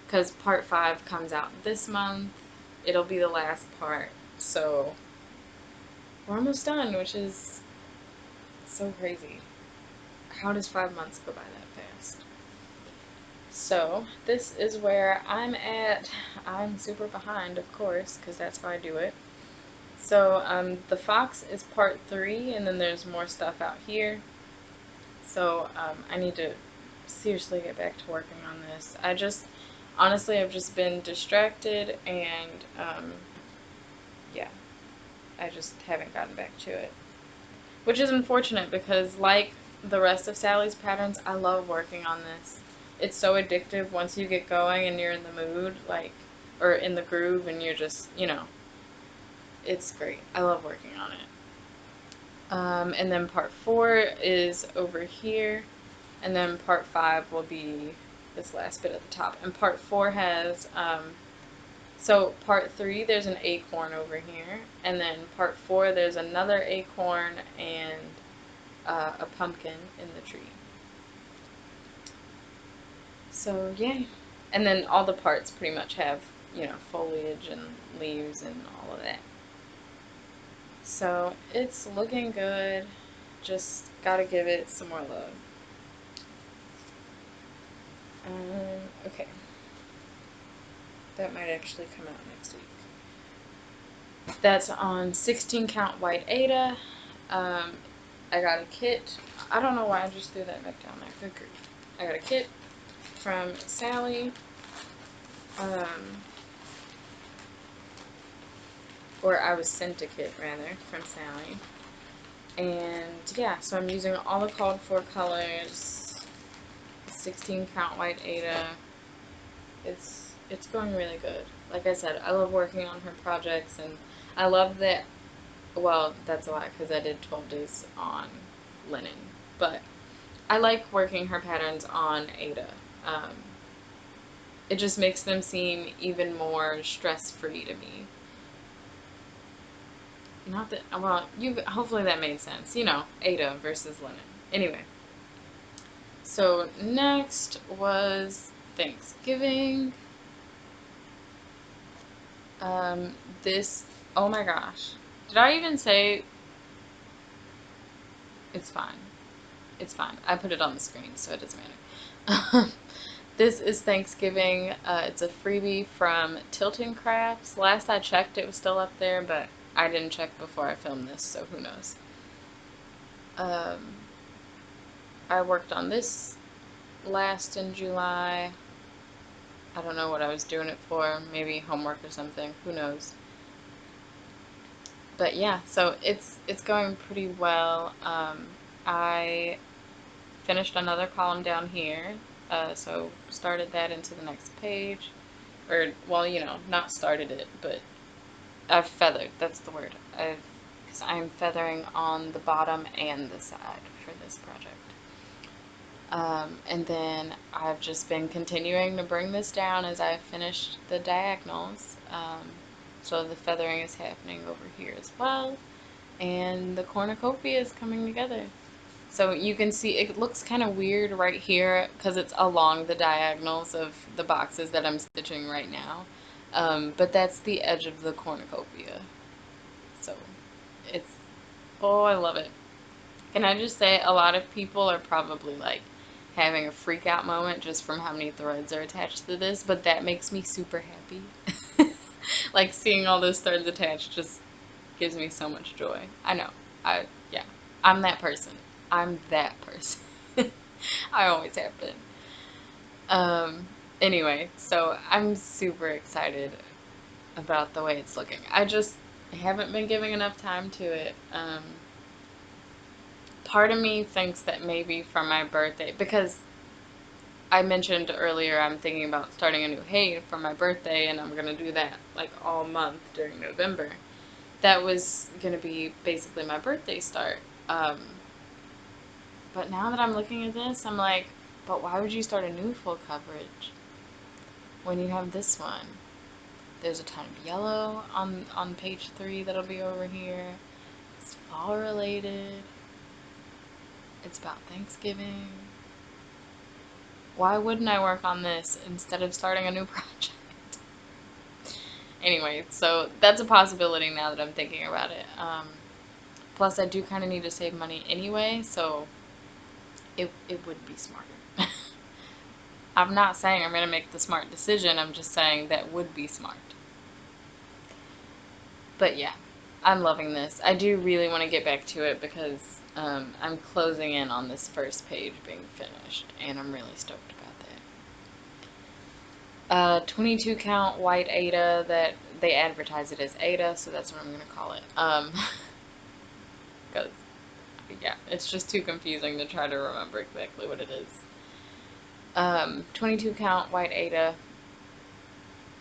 because part 5 comes out this month, it'll be the last part, so we're almost done, which is so crazy. How does 5 months go by that fast? So this is where I'm at. I'm super behind, of course, because that's how I do it. So the fox is part 3, and then there's more stuff out here. So I need to seriously get back to working on this. Honestly, I've just been distracted, and yeah, I just haven't gotten back to it. Which is unfortunate because, like the rest of Sally's patterns, I love working on this. It's so addictive once you get going and you're in the mood, or in the groove, and you're just, it's great. I love working on it. And then part 4 is over here, and then part 5 will be this last bit at the top. And part 4 has, so part 3, there's an acorn over here, and then part 4, there's another acorn, and a pumpkin in the tree. So yay. And then all the parts pretty much have, foliage and leaves and all of that. So it's looking good. Just gotta give it some more love. Okay. That might actually come out next week. That's on 16 count white Ada. I got a kit. I don't know why I just threw that back down there. Good grief. I got a kit from Sally. Or I was sent a kit, rather, from Sally. And yeah, so I'm using all the called for colors. 16 count white Ada. It's going really good. Like I said, I love working on her projects, and I love that. Well, that's a lot because I did 12 days on linen, but I like working her patterns on Ada. It just makes them seem even more stress-free to me. Not that, well, hopefully that made sense. Ada versus linen. Anyway, so next was Thanksgiving. Oh my gosh. Did I even say? It's fine. It's fine. I put it on the screen, so it doesn't matter. This is Thanksgiving. It's a freebie from Tilton Crafts. Last I checked, it was still up there, but I didn't check before I filmed this, so who knows. I worked on this last in July. I don't know what I was doing it for. Maybe homework or something. Who knows. But yeah, so it's going pretty well. I finished another column down here, so started that into the next page. Or, well, not started it, but I've feathered. That's the word. Because I'm feathering on the bottom and the side for this project. And then I've just been continuing to bring this down as I finished the diagonals. So the feathering is happening over here as well. And the cornucopia is coming together. So you can see it looks kind of weird right here because it's along the diagonals of the boxes that I'm stitching right now. But that's the edge of the cornucopia. So oh, I love it. Can I just say, a lot of people are probably like having a freak out moment just from how many threads are attached to this, but that makes me super happy. Like seeing all those threads attached just gives me so much joy. I know. Yeah. I'm that person. I'm that person. I always have been. Anyway, so I'm super excited about the way it's looking. I haven't been giving enough time to it. Part of me thinks that maybe for my birthday, because I mentioned earlier I'm thinking about starting a new hay for my birthday, and I'm going to do that like all month during November. That was going to be basically my birthday start. But now that I'm looking at this, I'm like, but why would you start a new full coverage when you have this one? There's a ton of yellow on page 3 that'll be over here. It's fall related. It's about Thanksgiving. Why wouldn't I work on this instead of starting a new project? Anyway, so that's a possibility now that I'm thinking about it. Plus, I do kind of need to save money anyway, so it would be smarter. I'm not saying I'm going to make the smart decision, I'm just saying that would be smart. But yeah, I'm loving this. I do really want to get back to it because I'm closing in on this first page being finished, and I'm really stoked about that. 22 count white Ada, that they advertise it as Ada, so that's what I'm going to call it. Because, yeah, it's just too confusing to try to remember exactly what it is. 22 count white Ada,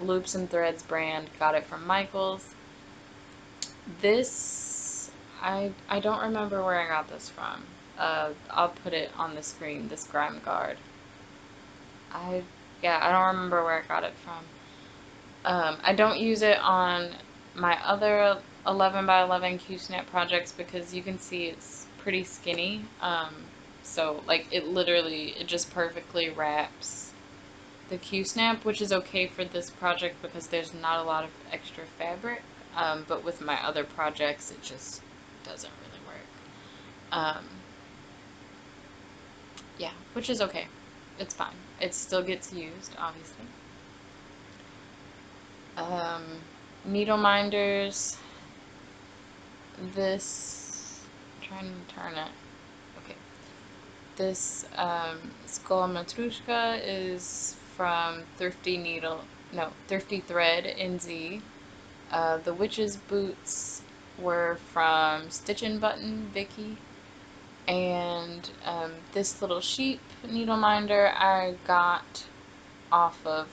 Loops and Threads brand, got it from Michaels. This, I don't remember where I got this from. I'll put it on the screen, this grime guard. I don't remember where I got it from. I don't use it on my other 11 by 11 Q-snap projects because you can see it's pretty skinny. So like it literally, it just perfectly wraps the Q-snap, which is okay for this project because there's not a lot of extra fabric. But with my other projects, it just doesn't really work. Yeah, which is okay. It's fine. It still gets used, obviously. Needle minders. This, I'm trying to turn it. Okay. This skull matrushka is from Thrifty Thread NZ. The witch's boots were from Stitch and Button Vicky. And this little sheep needle minder I got off of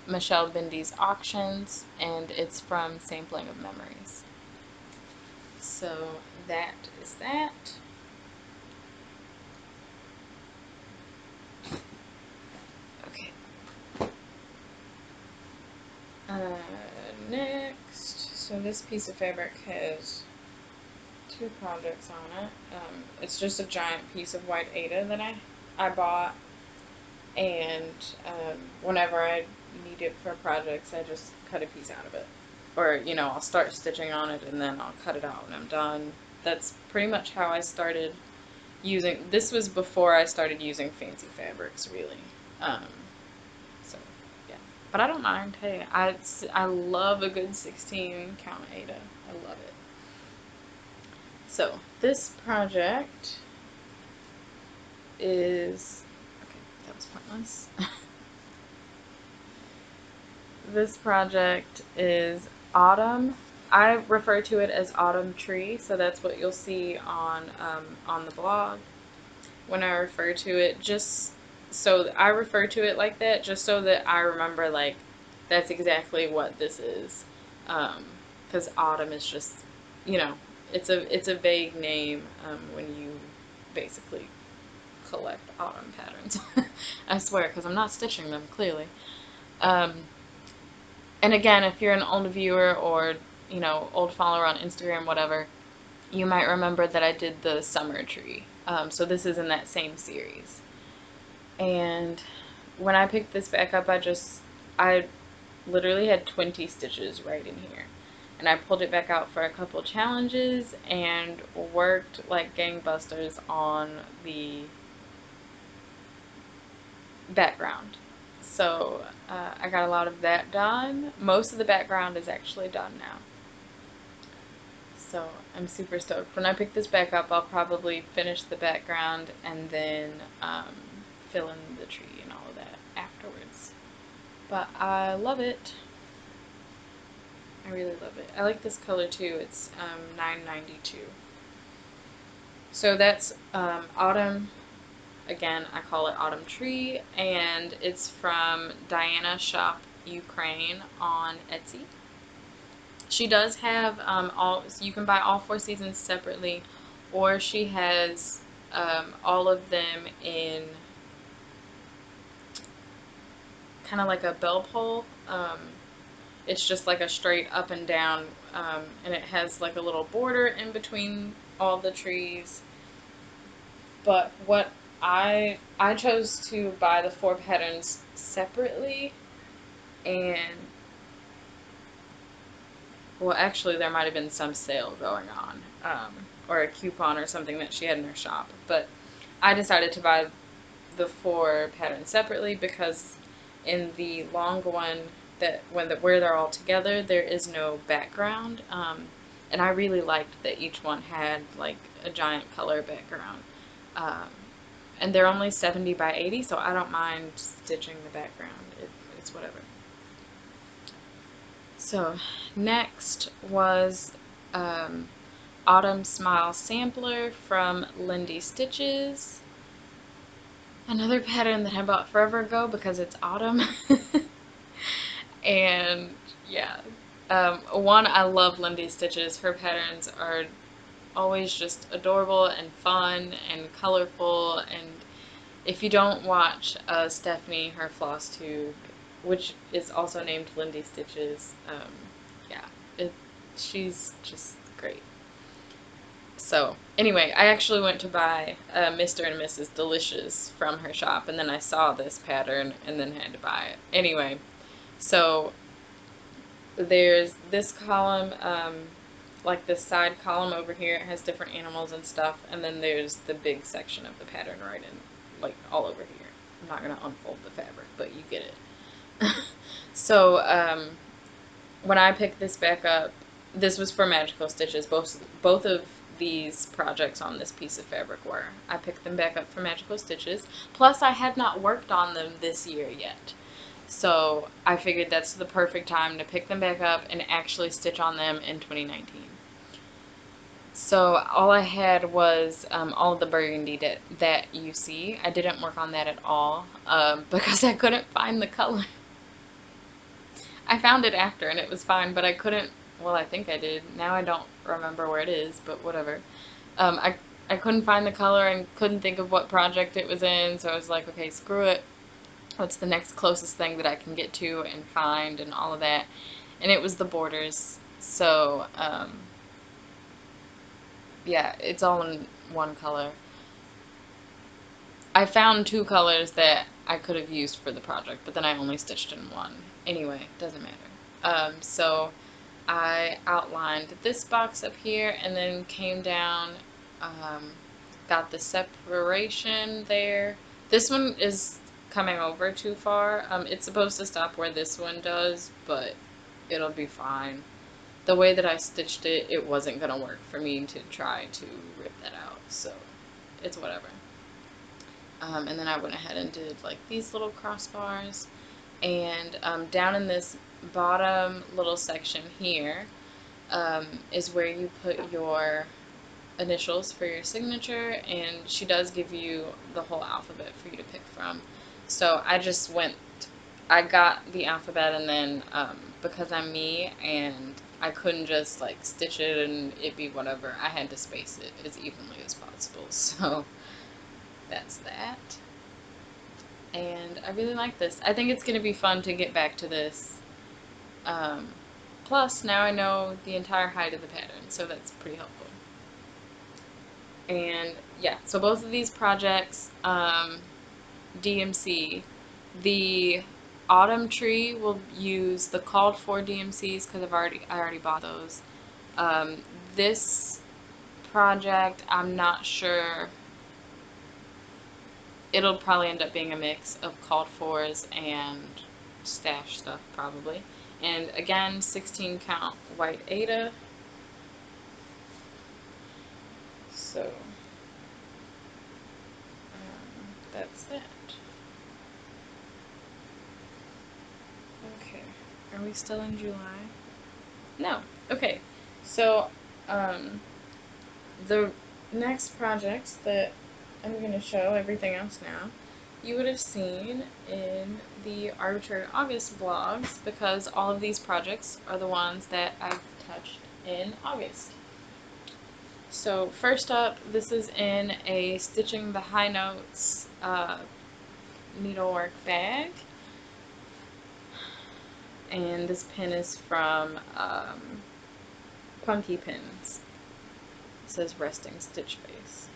Michelle Bindy's auctions, and it's from Sampling of Memories. So that is that. Okay. Next, so this piece of fabric has 2 projects on it. It's just a giant piece of white Aida that I bought, and whenever I need it for projects, I just cut a piece out of it. Or, you know, I'll start stitching on it and then I'll cut it out when I'm done. That's pretty much how I started using, this was before I started using fancy fabrics, really. So, yeah. But I don't mind. Hey, I love a good 16 count Aida. I love it. So, this project is, okay, that was pointless. This project is Autumn. I refer to it as Autumn Tree, so that's what you'll see on the blog when I refer to it. Just so I refer to it like that, just so that I remember, like, that's exactly what this is. Because autumn is just, you know, it's a vague name when you basically collect autumn patterns. I swear, because I'm not stitching them, clearly. And again, if you're an old viewer or, you know, old follower on Instagram, whatever, you might remember that I did the summer tree. So this is in that same series. And when I picked this back up, I literally had 20 stitches right in here. And I pulled it back out for a couple challenges and worked like gangbusters on the background. So I got a lot of that done. Most of the background is actually done now. So I'm super stoked. When I pick this back up, I'll probably finish the background and then fill in the tree and all of that afterwards. But I love it. I really love it. I like this color too. It's $9.92. So that's Autumn. Again, I call it Autumn Tree, and it's from Diana Shop Ukraine on Etsy. She does have so you can buy all 4 seasons separately, or she has all of them in kind of like a bell pull. It's just like a straight up and down, and it has like a little border in between all the trees. But what I chose to buy the 4 patterns separately, and well, actually there might have been some sale going on, or a coupon or something that she had in her shop, but I decided to buy the 4 patterns separately because in the long one where they're all together, there is no background, and I really liked that each one had like a giant color background. And they're only 70 by 80, so I don't mind stitching the background. It's whatever. So next was Autumn Smile Sampler from Lindy Stitches. Another pattern that I bought forever ago because it's autumn. And yeah, one, I love Lindy Stitches. Her patterns are always just adorable and fun and colorful, and if you don't watch Stephanie, her Flosstube, which is also named Lindy Stitches, yeah, she's just great. So anyway, I actually went to buy Mr. and Mrs. Delicious from her shop, and then I saw this pattern and then had to buy it. Anyway, so there's this column, like this side column over here. It has different animals and stuff, and then there's the big section of the pattern right in, like, all over here. I'm not going to unfold the fabric, but you get it. So when I picked this back up, this was for Magical Stitches. Both of these projects on this piece of fabric were. I picked them back up for Magical Stitches. Plus, I had not worked on them this year yet. So I figured that's the perfect time to pick them back up and actually stitch on them in 2019. So all I had was all of the burgundy that you see. I didn't work on that at all because I couldn't find the color. I found it after and it was fine, but I couldn't, well, I think I did. Now I don't remember where it is, but whatever. I couldn't find the color and couldn't think of what project it was in, so I was like, okay, screw it. What's the next closest thing that I can get to and find and all of that? And it was the borders. So, yeah, it's all in one color. I found two colors that I could have used for the project, but then I only stitched in one. Anyway, doesn't matter. So I outlined this box up here and then came down, got the separation there. This one is coming over too far. It's supposed to stop where this one does, but it'll be fine. The way that I stitched it, it wasn't going to work for me to try to rip that out, so it's whatever. And then I went ahead and did like these little crossbars, and down in this bottom little section here is where you put your initials for your signature, and she does give you the whole alphabet for you to pick from. So I got the alphabet, and then because I'm me and I couldn't just like stitch it and it be whatever, I had to space it as evenly as possible. So that's that. And I really like this. I think it's going to be fun to get back to this. Plus, now I know the entire height of the pattern, so that's pretty helpful. And yeah, so both of these projects, DMC. The autumn tree will use the called for DMCs because I already bought those. This project, I'm not sure. It'll probably end up being a mix of called fors and stash stuff probably. And again, 16 count white Aida. So that's that. Okay, are we still in July? No. Okay, so the next projects that I'm going to show, everything else now, you would have seen in the Arbitrary August vlogs, because all of these projects are the ones that I've touched in August. So first up, this is in a Stitching the High Notes needlework bag. And this pin is from Punky Pins. It says Resting Stitch Face.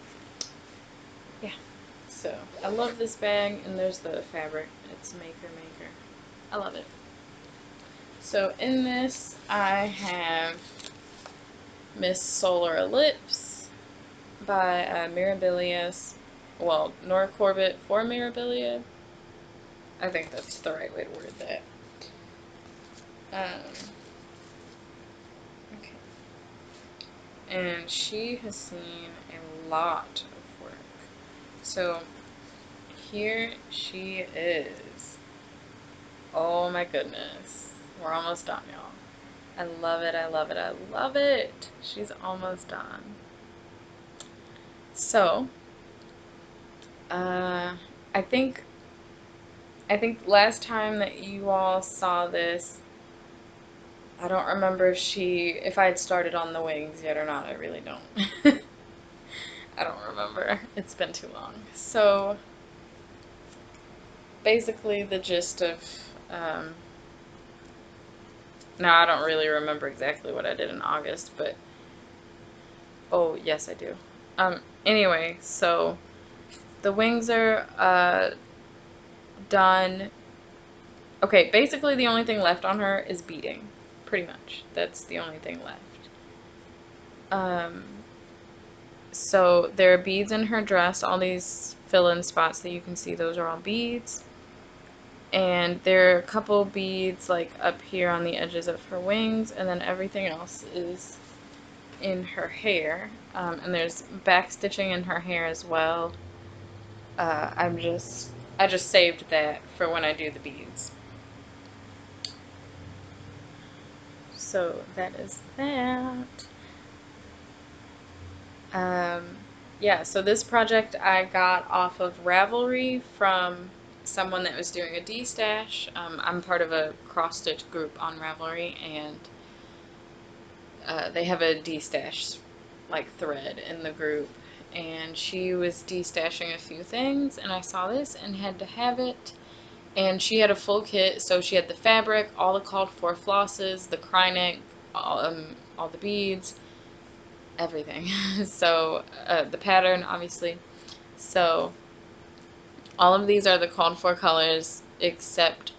Yeah, so I love this bag, and there's the fabric. It's Maker. I love it. So in this, I have Miss Solar Ellipse by Mirabilia. Well, Nora Corbett for Mirabilia. I think that's the right way to word that. Okay. And she has seen a lot of work. So here she is. Oh my goodness. We're almost done, y'all. I love it, I love it, I love it. She's almost done. So, I think last time that you all saw this, I don't remember if I had started on the wings yet or not. I really don't. I don't remember. It's been too long. So, basically the gist of, now I don't really remember exactly what I did in August, but Oh, yes, I do. Anyway, so the wings are done. Okay, basically the only thing left on her is beading. Pretty much. That's the only thing left. Um, so there are beads in her dress, all these fill-in spots that you can see, those are all beads. And there are a couple beads like up here on the edges of her wings, and then everything else is in her hair. And there's back stitching in her hair as well. I just saved that for when I do the beads. So that is that. Yeah, so this project I got off of Ravelry from someone that was doing a D-stash. I'm part of a cross-stitch group on Ravelry, and they have a D-stash like thread in the group, and she was D-stashing a few things, and I saw this and had to have it. And she had a full kit, so she had the fabric, all the called for flosses, the crynic, all the beads, everything. So the pattern, obviously. So all of these are the called for colors, except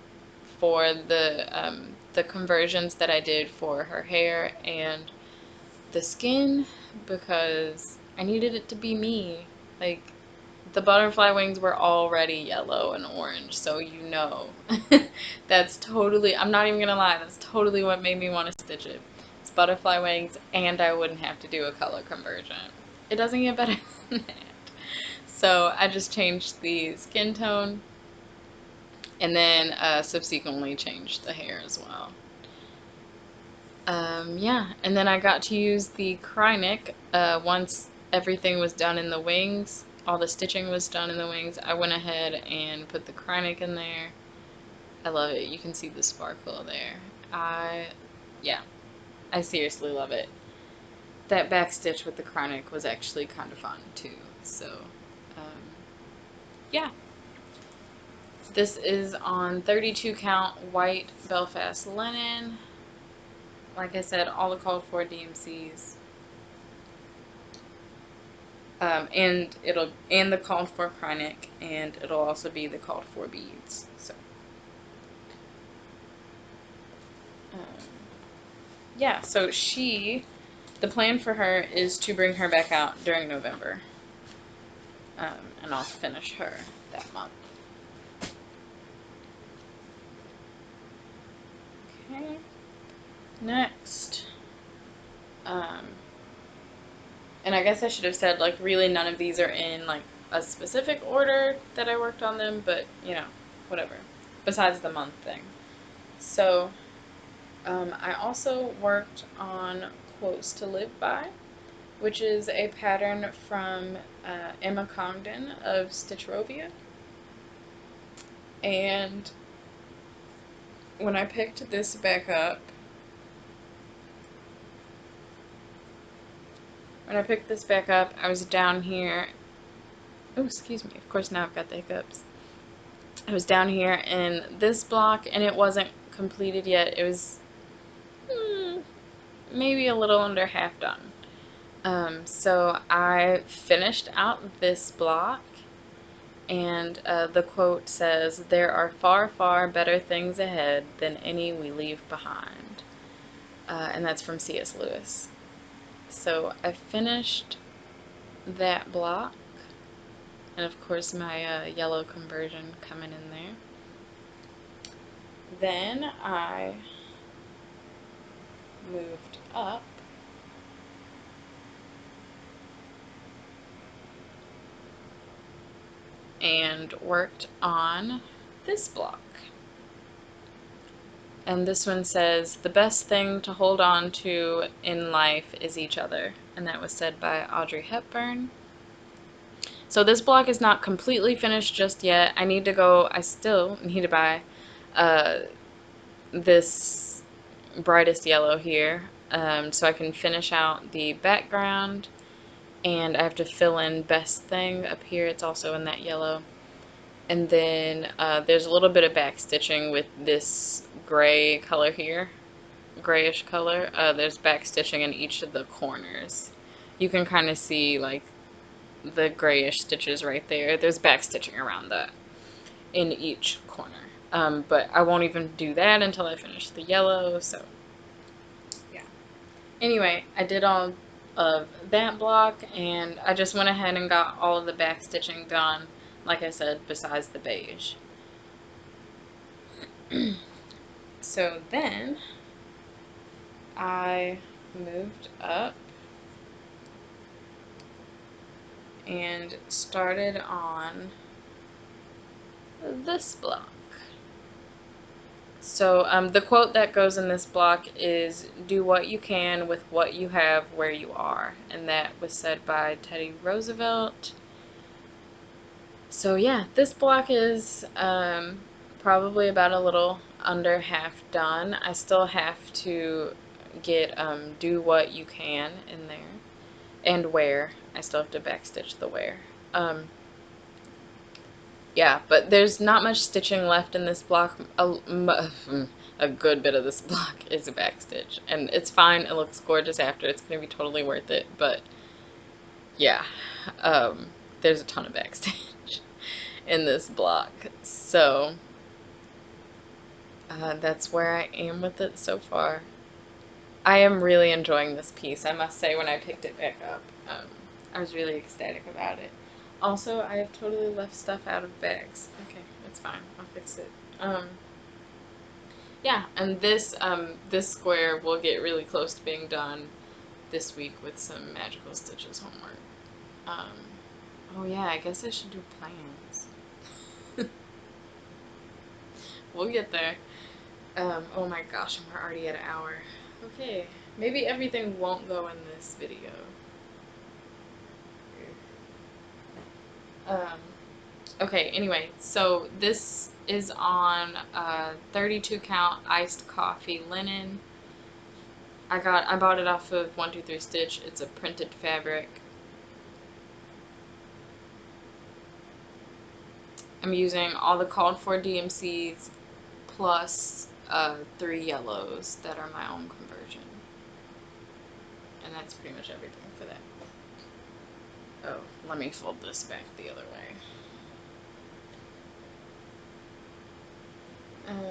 for the conversions that I did for her hair and the skin, because I needed it to be me. Like, the butterfly wings were already yellow and orange, so you know. That's totally, I'm not even gonna lie, that's totally what made me want to stitch it. It's butterfly wings, and I wouldn't have to do a color conversion. It doesn't get better than that. So I just changed the skin tone, and then subsequently changed the hair as well. Yeah, and then I got to use the crynic once everything was done in the wings. All the stitching was done in the wings. I went ahead and put the crynic in there. I love it. You can see the sparkle there. Yeah, I seriously love it. That back stitch with the crynic was actually kind of fun too. So, yeah. This is on 32 count white Belfast linen. Like I said, all the called for DMCs. And the called for crynic, and it'll also be the called for beads. So um, yeah, so the plan for her is to bring her back out during November, and I'll finish her that month. Okay, next, and I guess I should have said, like, really none of these are in like a specific order that I worked on them, but you know, whatever. Besides the month thing. So I also worked on Quotes to Live By, which is a pattern from Emma Congdon of Stitchrovia. And when I picked this back up, I was down here. Oh, excuse me. Of course, now I've got the hiccups. I was down here in this block, and it wasn't completed yet. It was maybe a little under half done. So I finished out this block, and the quote says, "There are far, far better things ahead than any we leave behind." And that's from C.S. Lewis. So I finished that block, and of course my yellow conversion coming in there. Then I moved up and worked on this block. And this one says, "The best thing to hold on to in life is each other." And that was said by Audrey Hepburn. So this block is not completely finished just yet. I still need to buy this brightest yellow here, so I can finish out the background, and I have to fill in Best Thing up here. It's also in that yellow. And then there's a little bit of back stitching with this gray color here, grayish color. There's back stitching in each of the corners you can kind of see like the grayish stitches right there. There's back stitching around that in each corner. But I won't even do that until I finish the yellow, so yeah. Anyway, I did all of that block, and I just went ahead and got all of the back stitching done, like I said, besides the beige. So then I moved up and started on this block. So the quote that goes in this block is, "Do what you can with what you have where you are." And that was said by Teddy Roosevelt. So yeah, this block is probably about a little under half done. I still have to get "do what you can" in there, and wear. I still have to backstitch the wear. Yeah, but there's not much stitching left in this block. A good bit of this block is a backstitch, and it's fine. It looks gorgeous after. It's gonna be totally worth it. But yeah, there's a ton of backstitch in this block, so that's where I am with it so far. I am really enjoying this piece, I must say. When I picked it back up, I was really ecstatic about it. Also, I have totally left stuff out of bags. Okay, it's fine. I'll fix it. Yeah, and this square will get really close to being done this week with some Magical Stitches homework. Oh yeah, I guess I should do plans. We'll get there. Oh my gosh, and we're already at an hour. Okay, maybe everything won't go in this video. Okay, anyway, so this is on 32 count iced coffee linen. I bought it off of 123 Stitch. It's a printed fabric. I'm using all the called for DMCs plus 3 yellows that are my own conversion. And that's pretty much everything for that. Oh, let me fold this back the other way. Okay.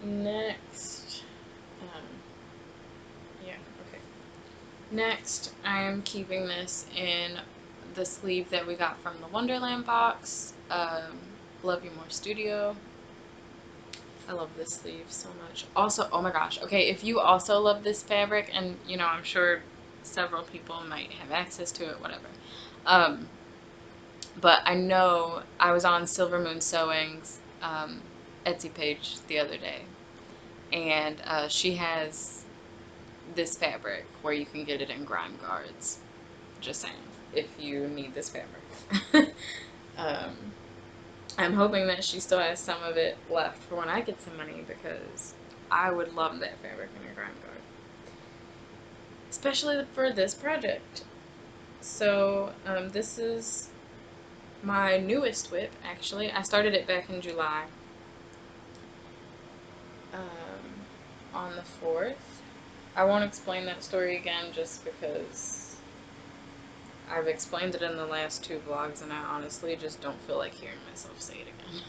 Next, yeah, okay. Next, I am keeping this in the sleeve that we got from the Wonderland box. Love You More Studio. I love this sleeve so much. Also, oh my gosh, okay, if you also love this fabric, and you know, I'm sure several people might have access to it, whatever. But I know I was on Silver Moon Sewing's Etsy page the other day, and she has this fabric where you can get it in grime guards. Just saying, if you need this fabric. I'm hoping that she still has some of it left for when I get some money, because I would love that fabric in a grime guard, especially for this project. So this is my newest whip, actually. I started it back in July, on the 4th. I won't explain that story again just because I've explained it in the last 2 vlogs, and I honestly just don't feel like hearing myself say it again.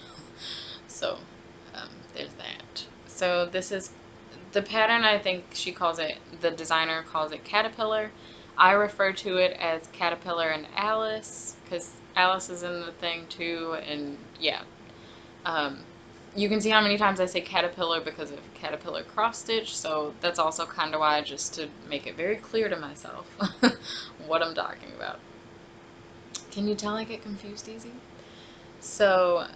So, there's that. So this is the pattern. I think she calls it, the designer calls it Caterpillar. I refer to it as Caterpillar and Alice, because Alice is in the thing too, and yeah. You can see how many times I say caterpillar because of caterpillar cross stitch, so that's also kind of why, just to make it very clear to myself what I'm talking about. Can you tell I get confused easy? So,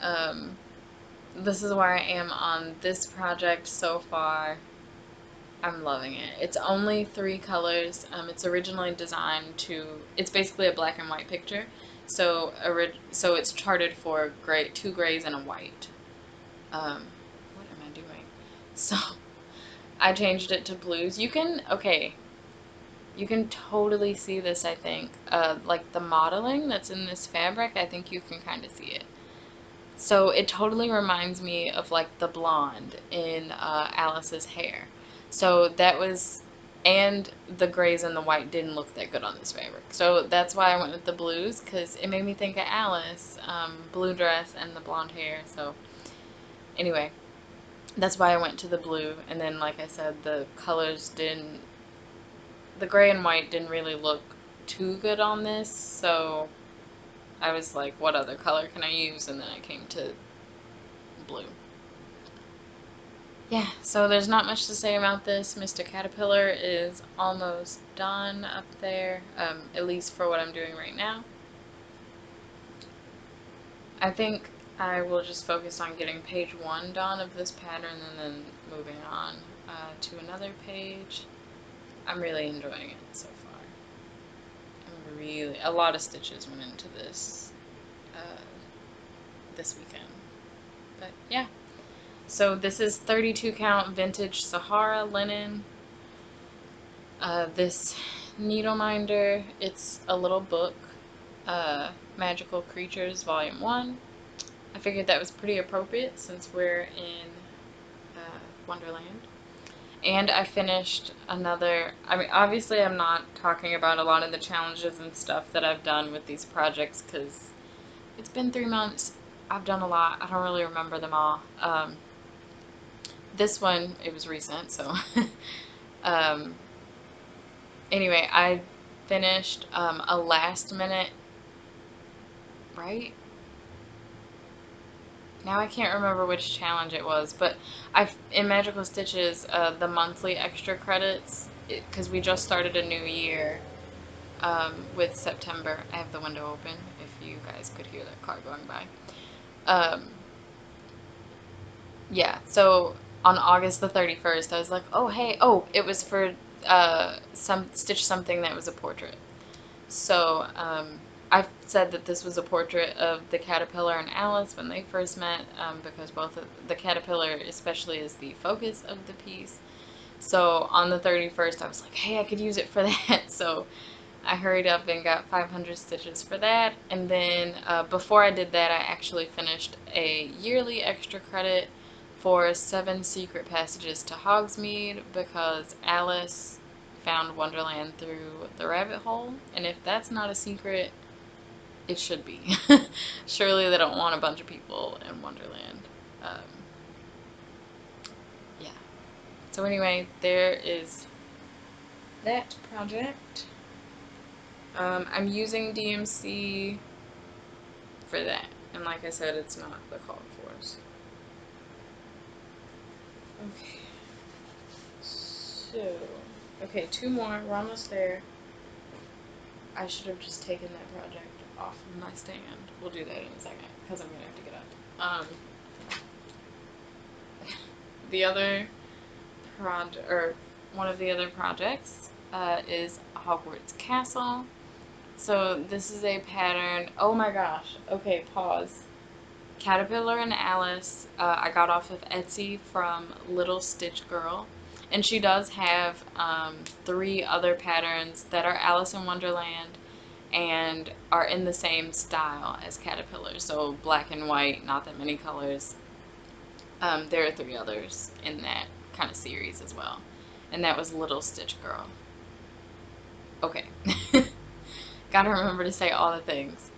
this is where I am on this project so far. I'm loving it. It's only 3 colors. It's originally designed to, it's basically a black and white picture. So it's charted for 2 grays and a white. What am I doing? So I changed it to blues. You can totally see this, I think. Like the modeling that's in this fabric, I think you can kind of see it. So it totally reminds me of like the blonde in Alice's hair. So that was and the grays and the white didn't look that good on this fabric. So that's why I went with the blues, because it made me think of Alice, blue dress and the blonde hair. So anyway, that's why I went to the blue. And then, like I said, the colors didn't, the gray and white didn't really look too good on this. So I was like, what other color can I use? And then I came to blue. Yeah, so there's not much to say about this. Mr. Caterpillar is almost done up there, at least for what I'm doing right now. I think I will just focus on getting page 1 done of this pattern and then moving on to another page. I'm really enjoying it so far. A lot of stitches went into this this weekend. But yeah. So this is 32 count vintage Sahara linen. This needle minder, it's a little book, Magical Creatures Volume 1. I figured that was pretty appropriate since we're in Wonderland. And I finished another, I mean, obviously I'm not talking about a lot of the challenges and stuff that I've done with these projects because it's been 3 months. I've done a lot. I don't really remember them all. This one, it was recent, so anyway, I finished a last minute, right? Now I can't remember which challenge it was, but in Magical Stitches, the monthly extra credits, because we just started a new year with September. I have the window open if you guys could hear that car going by. Yeah, so on August the 31st, I was like, oh, hey, oh, it was for Stitch Something that was a portrait. So I said that this was a portrait of the caterpillar and Alice when they first met, because both of the caterpillar especially is the focus of the piece. So on the 31st, I was like, hey, I could use it for that. So I hurried up and got 500 stitches for that. And then before I did that, I actually finished a yearly extra credit for 7 secret passages to Hogsmeade, because Alice found Wonderland through the rabbit hole, and if that's not a secret, it should be. Surely they don't want a bunch of people in Wonderland. Yeah. So anyway, there is that project. I'm using DMC for that, and like I said, it's not the called force. Okay. So, okay, 2 more. We're almost there. I should have just taken that project off of my stand. We'll do that in a second, because I'm going to have to get up. The other project, or one of the other projects, is Hogwarts Castle. So this is a pattern. Oh my gosh. Okay, pause. Caterpillar and Alice, I got off of Etsy from Little Stitch Girl. And she does have 3 other patterns that are Alice in Wonderland and are in the same style as Caterpillar. So black and white, not that many colors. There are 3 others in that kind of series as well. And that was Little Stitch Girl. Okay. Gotta remember to say all the things.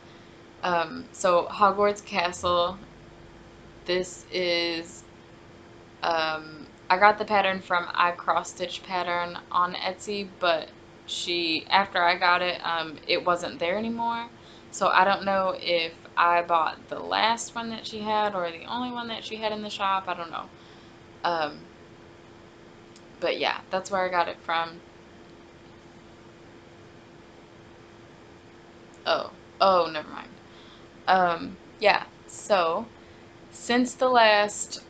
So Hogwarts Castle, this is, I got the pattern from I Cross Stitch Pattern on Etsy, but after I got it, it wasn't there anymore. So I don't know if I bought the last one that she had or the only one that she had in the shop. I don't know. But yeah, that's where I got it from. Oh, never mind. Yeah, so since the last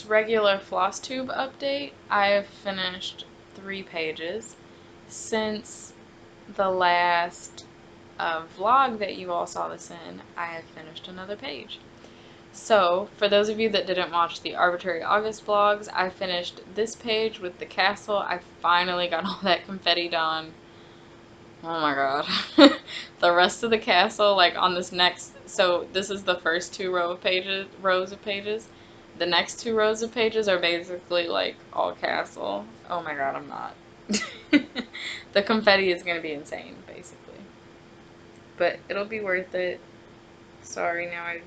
regular Flosstube update, I have finished 3 pages. Since the last vlog that you all saw this in, I have finished another page. So, for those of you that didn't watch the Arbitrary August vlogs, I finished this page with the castle. I finally got all that confetti done. Oh my god. The rest of the castle, like on this next, so this is the first 2 rows of pages. The next 2 rows of pages are basically like all castle. Oh my god, I'm not. The confetti is going to be insane, basically. But it'll be worth it. Sorry, now I have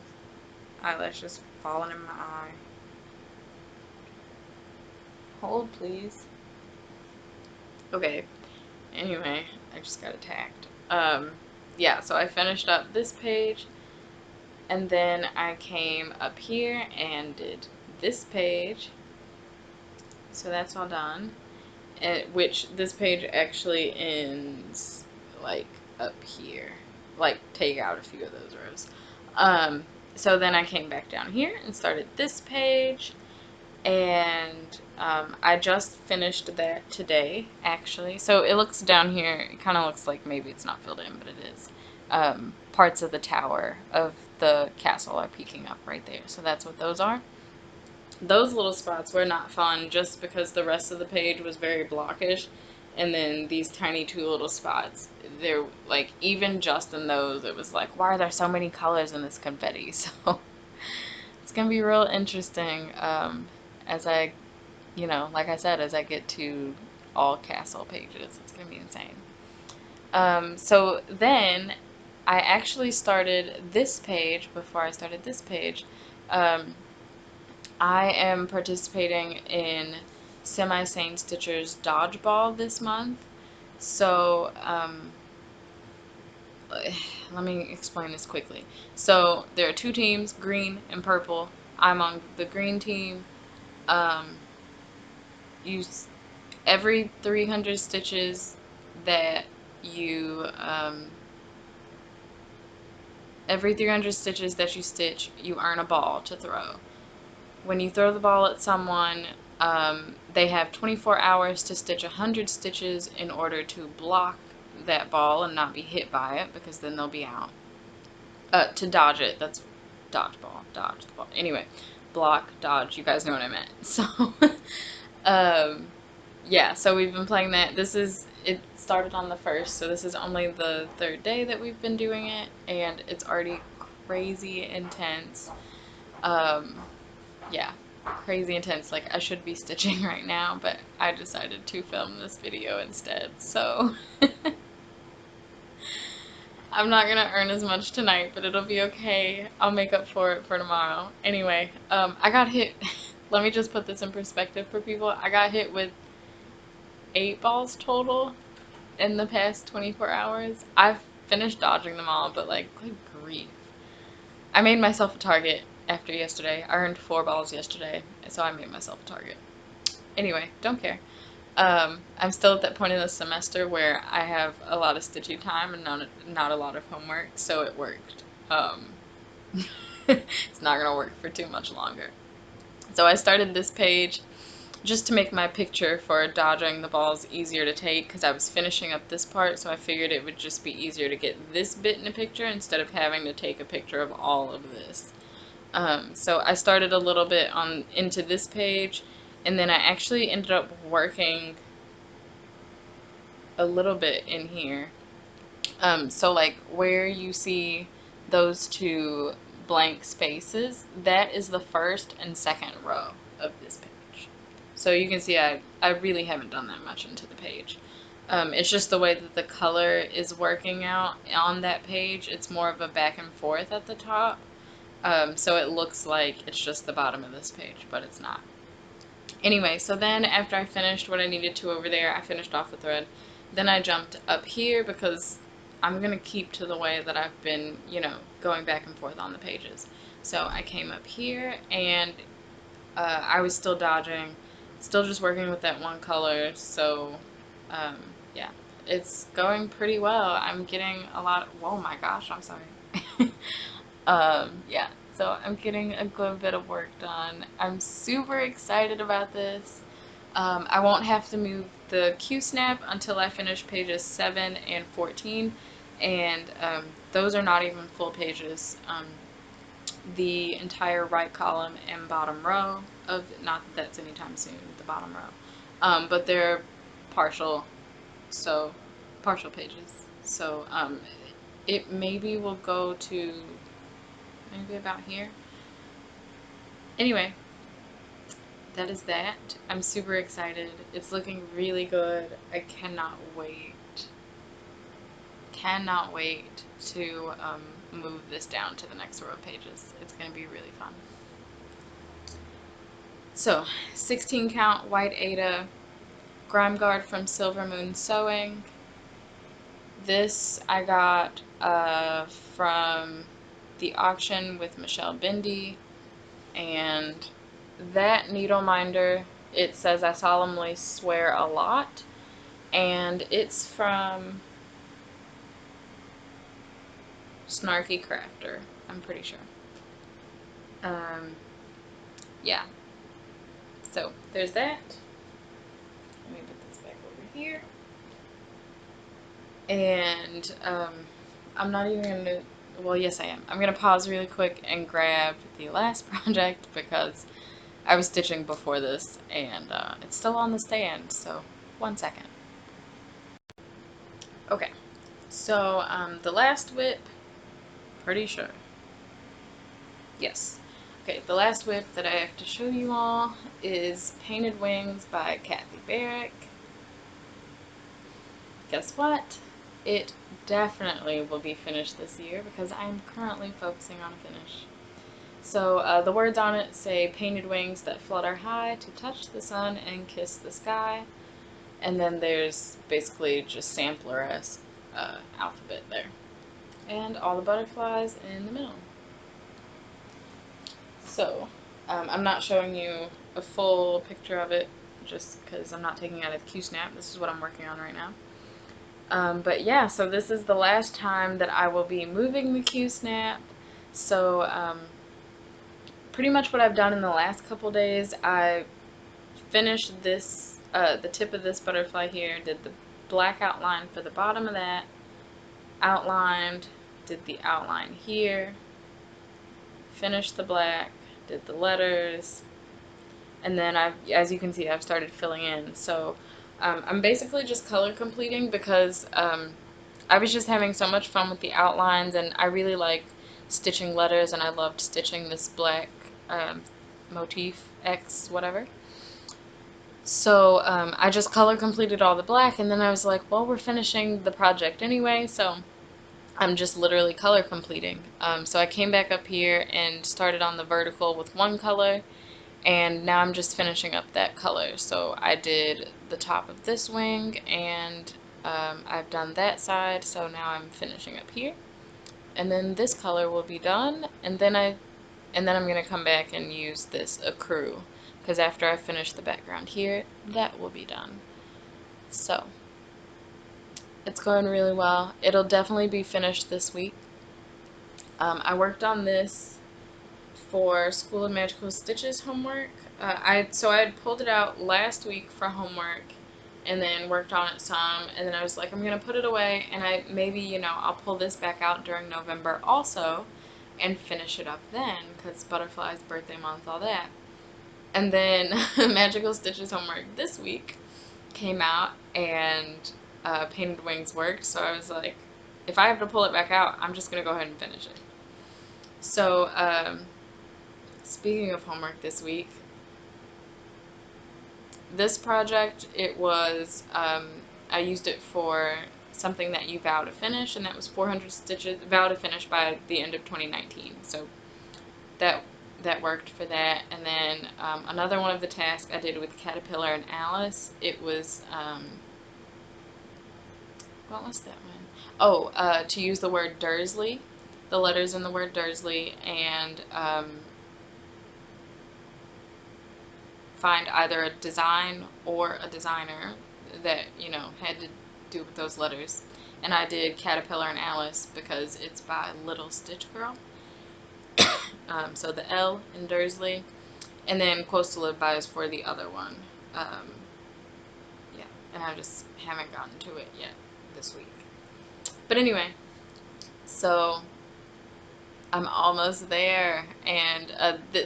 eyelashes falling in my eye. Hold, please. Okay. Anyway, I just got attacked. Yeah, so I finished up this page, and then I came up here and did this page. So that's all done. Which this page actually ends like up here. Like, take out a few of those rows. So then I came back down here and started this page, and I just finished that today, actually. So it looks down here, it kind of looks like maybe it's not filled in, but it is. Parts of the tower of the castle are peeking up right there. So that's what those are. Those little spots were not fun just because the rest of the page was very blockish, and then these tiny 2 little spots, they're like, even just in those, it was like, why are there so many colors in this confetti? So it's gonna be real interesting as I, like I said, as I get to all castle pages. It's gonna be insane. So then I actually started this page. Before I started this page, I am participating in Semi-Sane Stitcher's Dodgeball this month. So, let me explain this quickly. So, there are 2 teams, green and purple. I'm on the green team. You every 300 stitches that you, every 300 stitches that you stitch, you earn a ball to throw. When you throw the ball at someone, they have 24 hours to stitch 100 stitches in order to block that ball and not be hit by it, because then they'll be out. To dodge it, that's dodgeball, dodge the ball. Anyway, block, dodge, you guys know what I meant. So, yeah, so we've been playing that. It started on the 1st, so this is only the 3rd day that we've been doing it, and it's already crazy intense. Yeah, crazy intense. Like, I should be stitching right now, but I decided to film this video instead, so I'm not gonna earn as much tonight, but it'll be okay. I'll make up for it for tomorrow. Anyway, I got hit. Let me just put this in perspective for people. I got hit with 8 balls total in the past 24 hours. I've finished dodging them all, but like, good grief. I made myself a target after yesterday. I earned 4 balls yesterday, so I made myself a target. Anyway, don't care. I'm still at that point in the semester where I have a lot of stitching time and not a lot of homework, so it worked. It's not gonna work for too much longer. So I started this page just to make my picture for dodging the balls easier to take, because I was finishing up this part, so I figured it would just be easier to get this bit in a picture instead of having to take a picture of all of this. So I started a little bit into this page, and then I actually ended up working a little bit in here. So like where you see those 2 blank spaces, that is the 1st and 2nd row of this page. So you can see I really haven't done that much into the page. It's just the way that the color is working out on that page. It's more of a back and forth at the top. So it looks like it's just the bottom of this page, but it's not. Anyway, so then after I finished what I needed to over there, I finished off the thread. Then I jumped up here because I'm going to keep to the way that I've been, going back and forth on the pages. So I came up here, and I was still dodging, still just working with that one color. So, yeah, it's going pretty well. I'm getting a lot. Whoa, my gosh, I'm sorry. Yeah, so I'm getting a good bit of work done. I'm super excited about this. I won't have to move the Q-snap until I finish pages 7 and 14, and those are not even full pages. The entire right column and bottom row of, not that that's anytime soon, the bottom row, but they're partial pages. So it maybe will go to maybe about here. Anyway, that is that. I'm super excited. It's looking really good. I cannot wait. Cannot wait to move this down to the next row of pages. It's going to be really fun. So, 16 count white Ada, Grime Guard from Silver Moon Sewing. This I got from the auction with Michelle Bindi, and that needle minder, it says I solemnly swear a lot, and it's from Snarky Crafter, I'm pretty sure. Yeah, so there's that. Let me put this back over here. And I'm not even going to, well, yes I am. I'm going to pause really quick and grab the last project because I was stitching before this and it's still on the stand, so 1 second. Okay, so the last whip, pretty sure. Yes. Okay, the last whip that I have to show you all is Painted Wings by Kathy Barrick. Guess what? It definitely will be finished this year because I'm currently focusing on a finish. So the words on it say painted wings that flutter high to touch the sun and kiss the sky. And then there's basically just sampler-esque alphabet there. And all the butterflies in the middle. So I'm not showing you a full picture of it just because I'm not taking it out of the Q-Snap. This is what I'm working on right now. But yeah, so this is the last time that I will be moving the Q-Snap. So pretty much what I've done in the last couple days, I finished this, the tip of this butterfly here, did the black outline for the bottom of that, outlined, did the outline here, finished the black, did the letters, and then as you can see, I've started filling in. So I'm basically just color completing because I was just having so much fun with the outlines, and I really like stitching letters, and I loved stitching this black motif X whatever. So I just color completed all the black, and then I was like, well, we're finishing the project anyway, so I'm just literally color completing. So I came back up here and started on the vertical with one color, and now I'm just finishing up that color. So I did the top of this wing, and I've done that side, so now I'm finishing up here. And then this color will be done, and then I'm going to come back and use this accrue, because after I finish the background here, that will be done. So it's going really well. It'll definitely be finished this week. I worked on this for School of Magical Stitches homework. So I had pulled it out last week for homework and then worked on it some, and then I was like, I'm going to put it away, and maybe, I'll pull this back out during November also and finish it up then, because butterflies, birthday month, all that. And then Magical Stitches homework this week came out, and Painted Wings worked, so I was like, if I have to pull it back out, I'm just going to go ahead and finish it. So, speaking of homework this week, this project, it was, I used it for something that you vow to finish, and that was 400 stitches, vow to finish by the end of 2019. So that worked for that. And then another one of the tasks I did with Caterpillar and Alice, it was, what was that one? Oh, to use the word Dursley, the letters in the word Dursley, and find either a design or a designer that, had to do with those letters. And I did Caterpillar and Alice because it's by Little Stitch Girl. So the L in Dursley, and then Close to Live By is for the other one. Yeah, and I just haven't gotten to it yet this week. But anyway, so I'm almost there, and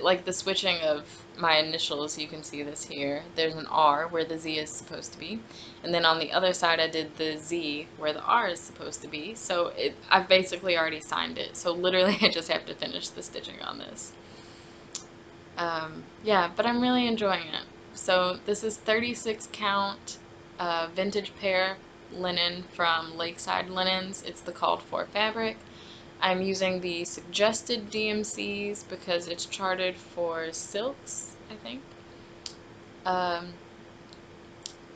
like the switching of my initials, you can see this here. There's an R where the Z is supposed to be, and then on the other side I did the Z where the R is supposed to be. So I've basically already signed it. So literally I just have to finish the stitching on this. Yeah, but I'm really enjoying it. So this is 36 count vintage pear linen from Lakeside Linens. It's the called for fabric. I'm using the suggested DMCs because it's charted for silks, I think. Um,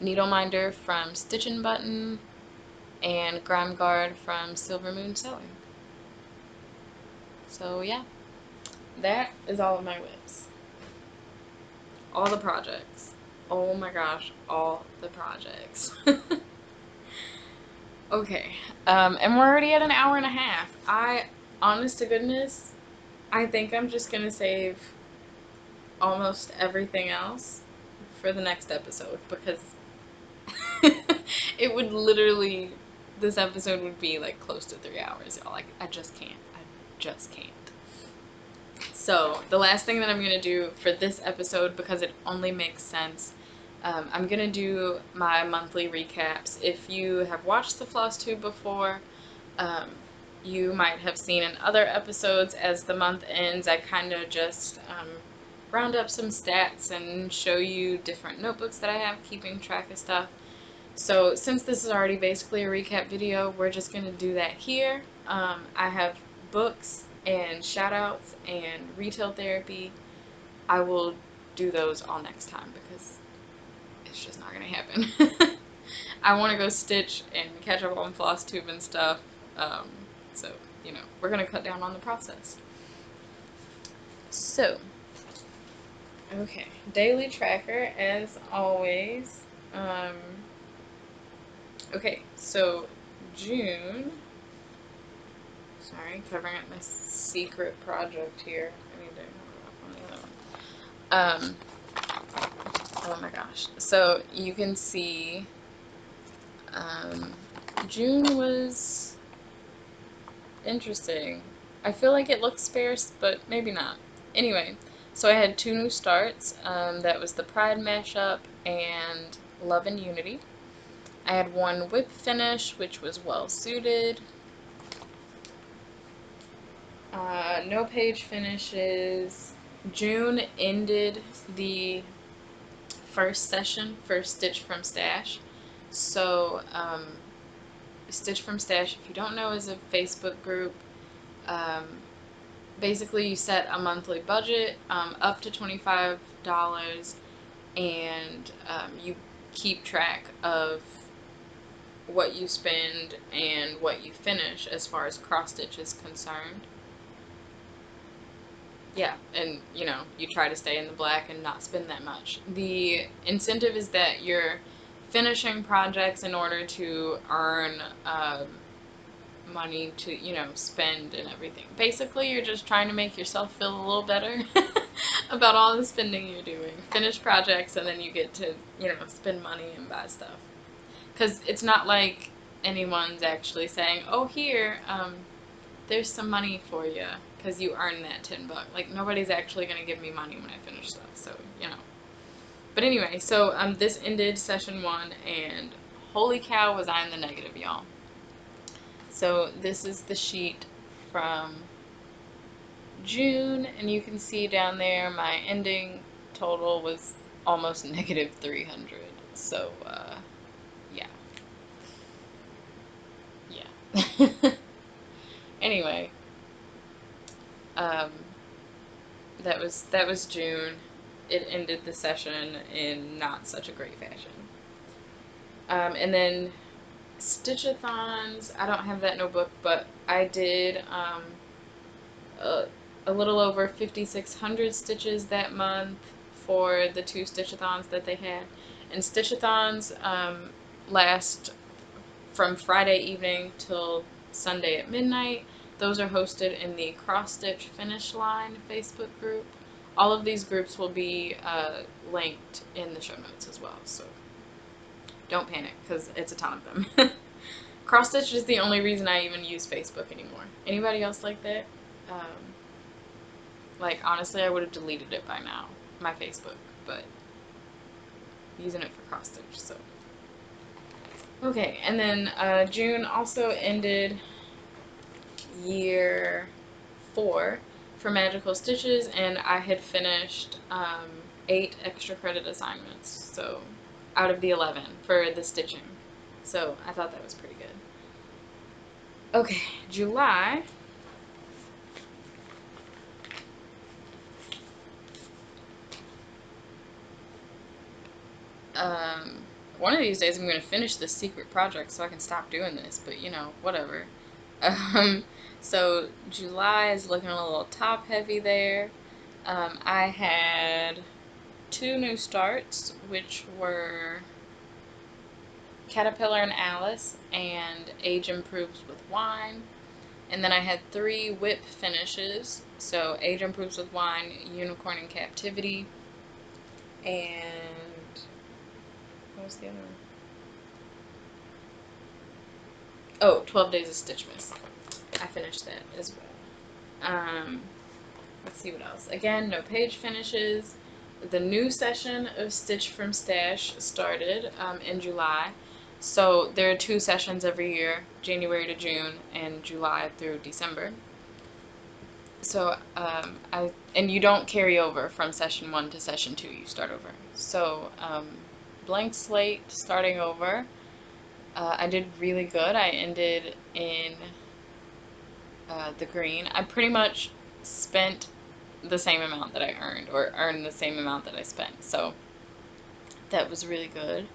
Needle Minder from Stitch and Button, and Grime Guard from Silver Moon Sewing. So yeah, that is all of my whips. All the projects. Oh my gosh, all the projects. Okay, and we're already at an hour and a half. Honest to goodness, I think I'm just gonna save almost everything else for the next episode because it would literally, this episode would be like close to 3 hours, y'all. Like, I just can't. I just can't. So, the last thing that I'm going to do for this episode, because it only makes sense, I'm going to do my monthly recaps. If you have watched the Flosstube before, you might have seen in other episodes as the month ends, I kind of just round up some stats and show you different notebooks that I have keeping track of stuff. So since this is already basically a recap video, we're just going to do that here. I have books and shoutouts and retail therapy. I will do those all next time because it's just not going to happen. I want to go stitch and catch up on Flosstube and stuff. So, you know, we're going to cut down on the process. So, okay, daily tracker as always. Okay, so June. Sorry, covering up my secret project here. I need to cover up on the other one. Oh my gosh. So you can see, June was interesting. I feel like it looks sparse, but maybe not. Anyway, so I had 2 new starts. That was the Pride mashup and Love and Unity. I had 1 whip finish, which was well suited. No page finishes. June ended the first session for Stitch from Stash. So, Stitch from Stash, if you don't know, is a Facebook group. Basically, you set a monthly budget up to $25, and you keep track of what you spend and what you finish as far as cross stitch is concerned. Yeah, and you know, you try to stay in the black and not spend that much. The incentive is that you're finishing projects in order to earn money to, you know, spend and everything. Basically, you're just trying to make yourself feel a little better about all the spending you're doing. Finish projects and then you get to, you know, spend money and buy stuff. Because it's not like anyone's actually saying, oh, here, there's some money for you because you earned that $10. Like, nobody's actually going to give me money when I finish stuff, so, you know. But anyway, so this ended session 1, and holy cow was I in the negative, y'all. So this is the sheet from June, and you can see down there my ending total was almost negative 300. So, yeah. Yeah. Anyway, that was June. It ended the session in not such a great fashion. And then Stitchathons, I don't have that notebook, but I did a little over 5,600 stitches that month for the 2 Stitchathons that they had. And Stitchathons last from Friday evening till Sunday at midnight. Those are hosted in the Cross Stitch Finish Line Facebook group. All of these groups will be linked in the show notes as well, so don't panic because it's a ton of them. Cross Stitch is the only reason I even use Facebook anymore. Anybody else like that? Like, honestly, I would have deleted it by now, my Facebook, but I'm using it for cross stitch, so. Okay, and then June also ended year 4. for magical stitches, and I had finished 8 extra credit assignments, so out of the 11 for the stitching. So I thought that was pretty good. Okay, July. One of these days I'm going to finish this secret project so I can stop doing this, but you know, whatever. So July is looking a little top heavy there. I had 2 new starts, which were Caterpillar and Alice and Age Improves with Wine. And then I had 3 whip finishes. So Age Improves with Wine, Unicorn in Captivity, and what was the other one? Oh, 12 Days of Stitchmas. I finished that as well. Let's see what else. Again, no page finishes. The new session of Stitch from Stash started in July. So there are 2 sessions every year, January to June and July through December. So and you don't carry over from session 1 to session 2, you start over. So blank slate, starting over. I did really good. I ended in the green. I pretty much spent the same amount that I earned, or earned the same amount that I spent. So that was really good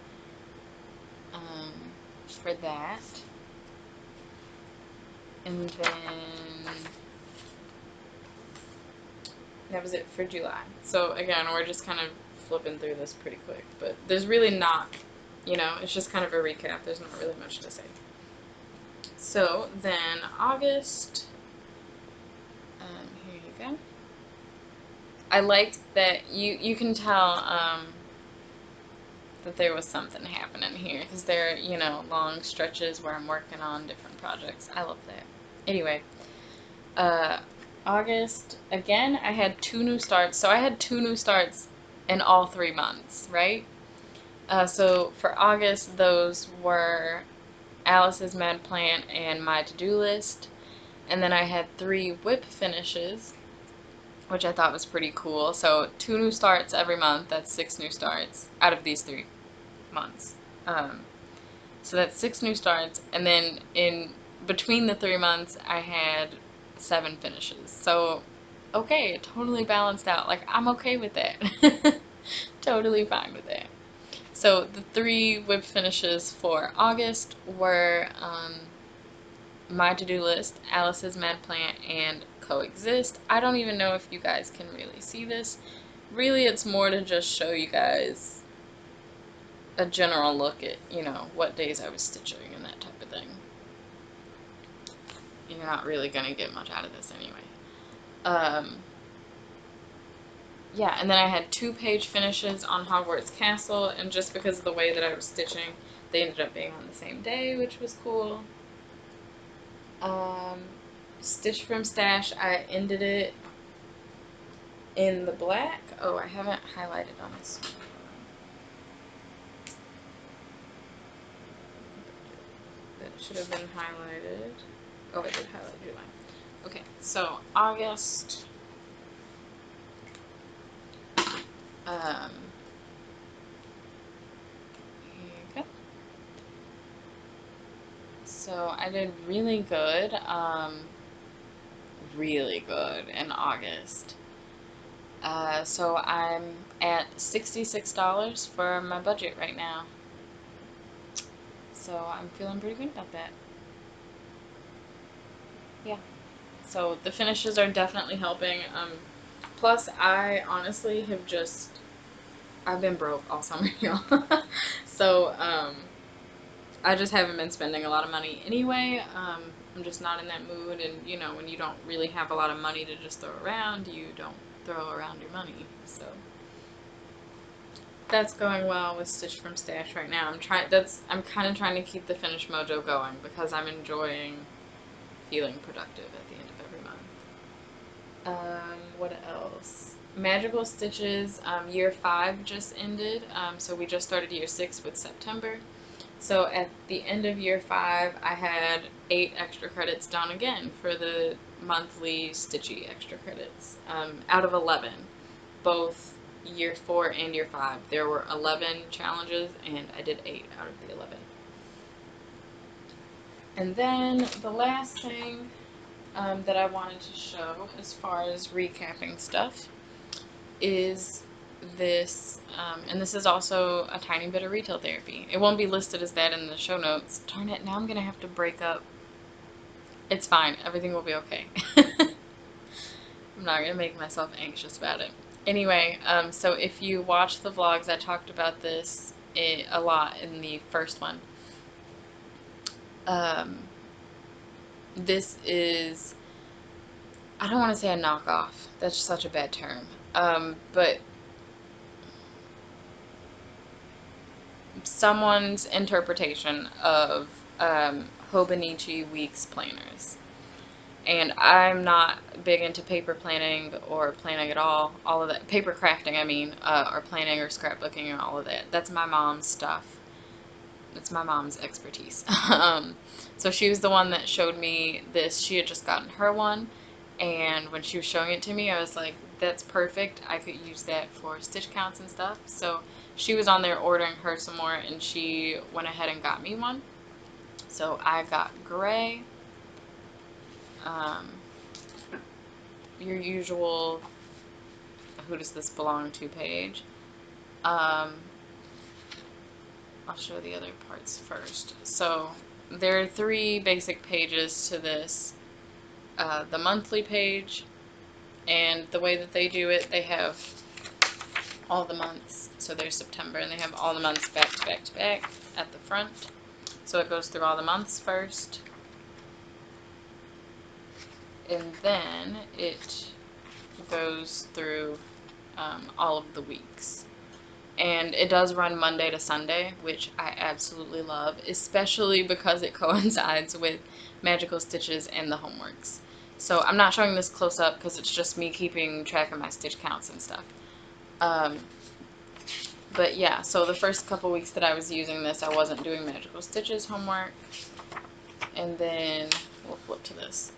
for that. And then that was it for July. So again, we're just kind of flipping through this pretty quick, but there's really not, you know, it's just kind of a recap. There's not really much to say. So then August, here you go. I liked that you can tell that there was something happening here, because there are, you know, long stretches where I'm working on different projects. I love that. Anyway, August, again, I had 2 new starts. So I had 2 new starts in all 3 months, right? So for August, those were Alice's Mad Plant and My To-Do List. And then I had 3 whip finishes, which I thought was pretty cool. So 2 new starts every month. That's 6 new starts out of these 3 months. So that's 6 new starts. And then in between the 3 months, I had 7 finishes. So, okay, it totally balanced out. Like, I'm okay with that. Totally fine with that. So the 3 whip finishes for August were My To-Do List, Alice's Mad Plant, and Coexist. I don't even know if you guys can really see this. Really, it's more to just show you guys a general look at, you know, what days I was stitching and that type of thing. You're not really going to get much out of this anyway. Yeah, and then I had 2 page finishes on Hogwarts Castle, and just because of the way that I was stitching, they ended up being on the same day, which was cool. Stitch from Stash, I ended it in the black. Oh, I haven't highlighted on this one. That should have been highlighted. Oh, I did highlight July. Okay, so August. Here you go. So I did really good in August. So I'm at $66 for my budget right now. So I'm feeling pretty good about that. Yeah. So the finishes are definitely helping. Plus, I honestly have I've been broke all summer, y'all. So, I just haven't been spending a lot of money anyway. I'm just not in that mood, and you know, when you don't really have a lot of money to just throw around, you don't throw around your money. So that's going well with Stitch from Stash right now. I'm kind of trying to keep the finish mojo going because I'm enjoying feeling productive at the end of every month. What else? Magical Stitches, year 5 just ended, so we just started year 6 with September. So at the end of year 5, I had 8 extra credits done again for the monthly Stitchy extra credits, out of 11. Both year 4 and year 5. There were 11 challenges, and I did 8 out of the 11. And then the last thing that I wanted to show as far as recapping stuff is this, and this is also a tiny bit of retail therapy. It won't be listed as that in the show notes. Darn it, now I'm going to have to break up. It's fine. Everything will be okay. I'm not going to make myself anxious about it. Anyway, so if you watch the vlogs, I talked about this a lot in the first one. This is, I don't want to say a knockoff. That's such a bad term. But someone's interpretation of Hobonichi Weeks planners. And I'm not big into paper planning or planning at all of that. Paper crafting, I mean, or planning or scrapbooking and all of that. That's my mom's stuff. It's my mom's expertise. So she was the one that showed me this. She had just gotten her one, and when she was showing it to me, I was like, that's perfect. I could use that for stitch counts and stuff. So she was on there ordering her some more, and she went ahead and got me one. So I got gray. Your usual who does this belong to page. I'll show the other parts first. So there are 3 basic pages to this. The monthly page, and the way that they do it, they have all the months. So there's September, and they have all the months back to back to back at the front. So it goes through all the months first, and then it goes through all of the weeks. And it does run Monday to Sunday, which I absolutely love, especially because it coincides with Magical Stitches and the homeworks. So I'm not showing this close up because it's just me keeping track of my stitch counts and stuff. But yeah, so the first couple weeks that I was using this, I wasn't doing Magical Stitches homework. And then we'll flip to this.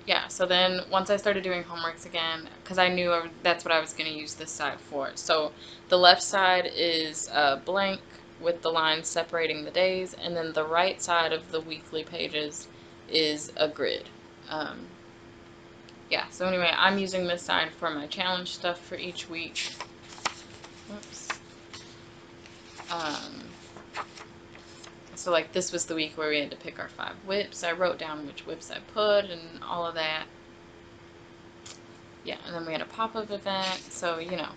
Yeah, so then once I started doing homeworks again, because I knew that's what I was going to use this side for. So the left side is blank with the lines separating the days, and then the right side of the weekly pages is a grid. Yeah, so anyway, I'm using this side for my challenge stuff for each week. Oops. So like this was the week where we had to pick our 5 whips. I wrote down which whips I put and all of that. Yeah, and then we had a pop-up event, so you know.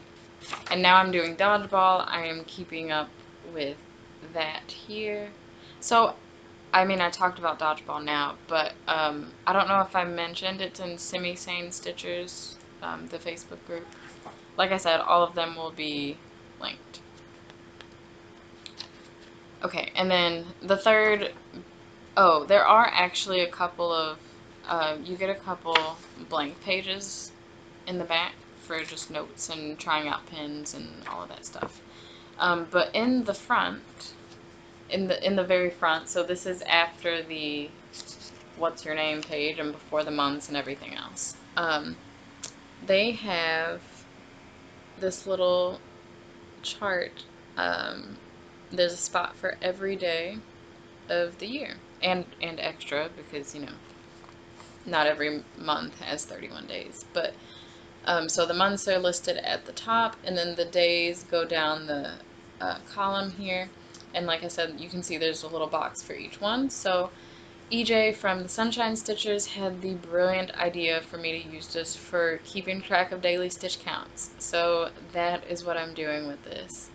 And now I'm doing dodgeball. I am keeping up with that here. So, I mean, I talked about dodgeball now, but I don't know if I mentioned it's in Semi-Sane Stitchers, the Facebook group. Like I said, all of them will be linked. Okay, and then the third, oh, there are actually a couple of, you get a couple blank pages in the back for just notes and trying out pins and all of that stuff. But in the front, in the very front, so this is after the what's your name page and before the months and everything else. They have this little chart. There's a spot for every day of the year, and extra, because you know not every month has 31 days, but so the months are listed at the top, and then the days go down the column here. And like I said, you can see there's a little box for each one. So EJ from the Sunshine Stitchers had the brilliant idea for me to use this for keeping track of daily stitch counts. So that is what I'm doing with this.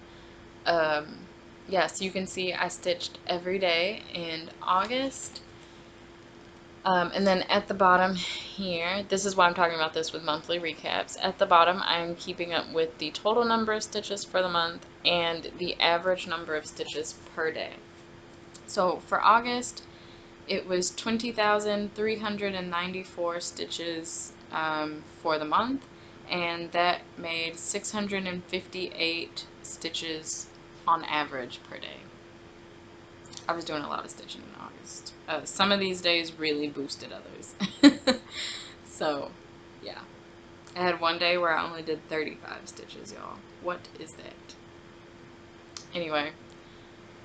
Yeah, so you can see I stitched every day in August. And then at the bottom here, this is why I'm talking about this with monthly recaps. At the bottom, I'm keeping up with the total number of stitches for the month and the average number of stitches per day. So for August, it was 20,394 stitches for the month, and that made 658 stitches on average per day. I was doing a lot of stitching in August. Some of these days really boosted others. So, yeah. I had one day where I only did 35 stitches, y'all. What is that? Anyway,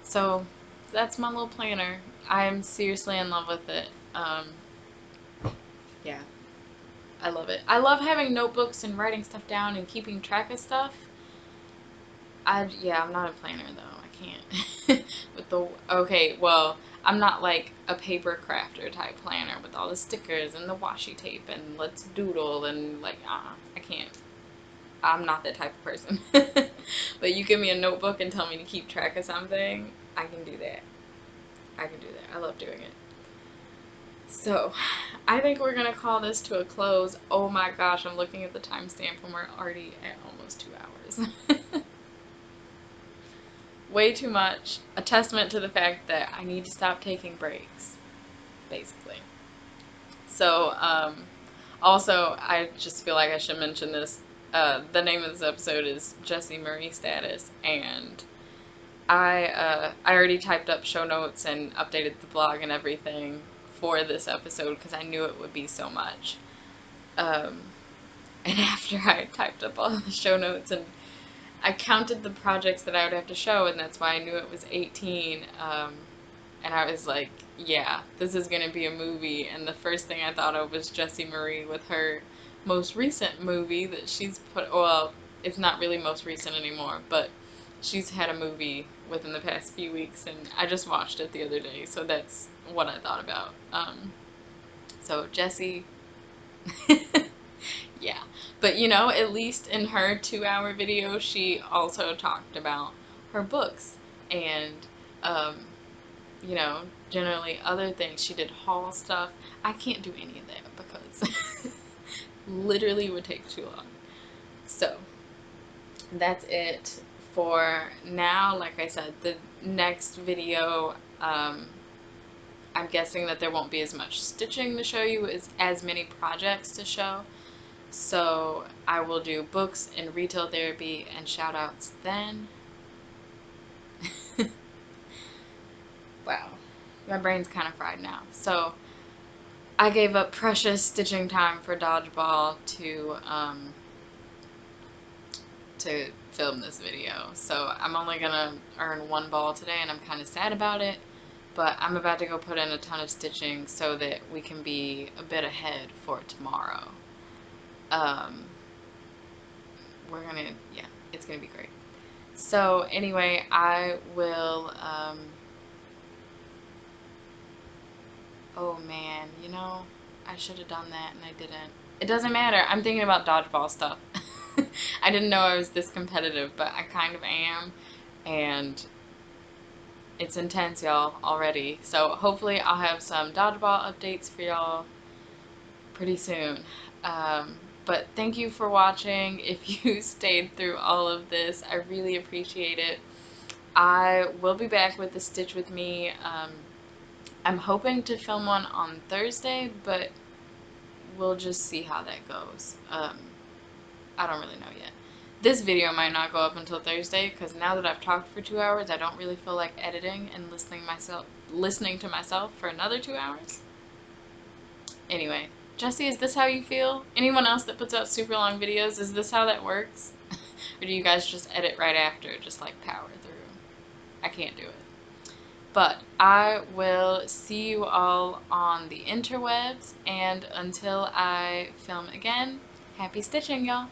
so that's my little planner. I'm seriously in love with it. Yeah, I love it. I love having notebooks and writing stuff down and keeping track of stuff. Yeah, I'm not a planner though. I can't. With the okay, well, I'm not like a paper crafter type planner with all the stickers and the washi tape and let's doodle and like I can't. I'm not that type of person. But you give me a notebook and tell me to keep track of something, I can do that. I can do that. I love doing it. So, I think we're going to call this to a close. Oh my gosh, I'm looking at the timestamp and we're already at almost 2 hours. Way too much. A testament to the fact that I need to stop taking breaks, basically. So, also, I just feel like I should mention this. The name of this episode is Jessie Marie Status, and I already typed up show notes and updated the blog and everything for this episode because I knew it would be so much. And after I typed up all the show notes and I counted the projects that I would have to show, and that's why I knew it was 18. And I was like, yeah, this is going to be a movie. And the first thing I thought of was Jessie Marie with her most recent movie that she's put, well, it's not really most recent anymore, but she's had a movie within the past few weeks, and I just watched it the other day, so that's what I thought about. So Jessie, yeah. But you know, at least in her 2-hour video, she also talked about her books and, um, you know, generally other things. She did haul stuff. I can't do any of that because literally would take too long. So that's it for now. Like I said, the next video, I'm guessing that there won't be as much stitching to show you, as many projects to show. So I will do books and retail therapy and shout outs then. Wow. My brain's kind of fried now. So I gave up precious stitching time for dodgeball to film this video. So I'm only gonna earn 1 ball today, and I'm kind of sad about it. But I'm about to go put in a ton of stitching so that we can be a bit ahead for tomorrow. Yeah, it's gonna be great. So anyway, I will, oh man, you know, I should have done that and I didn't. It doesn't matter. I'm thinking about dodgeball stuff. I didn't know I was this competitive, but I kind of am. And it's intense, y'all, already. So hopefully I'll have some dodgeball updates for y'all pretty soon. But thank you for watching. If you stayed through all of this, I really appreciate it. I will be back with the Stitch With Me. I'm hoping to film one on Thursday, but we'll just see how that goes. I don't really know yet. This video might not go up until Thursday because now that I've talked for 2 hours, I don't really feel like editing and listening to myself for another 2 hours. Anyway, Jessie, is this how you feel? Anyone else that puts out super long videos, is this how that works? Or do you guys just edit right after, just like power through? I can't do it. But I will see you all on the interwebs, and until I film again, happy stitching, y'all!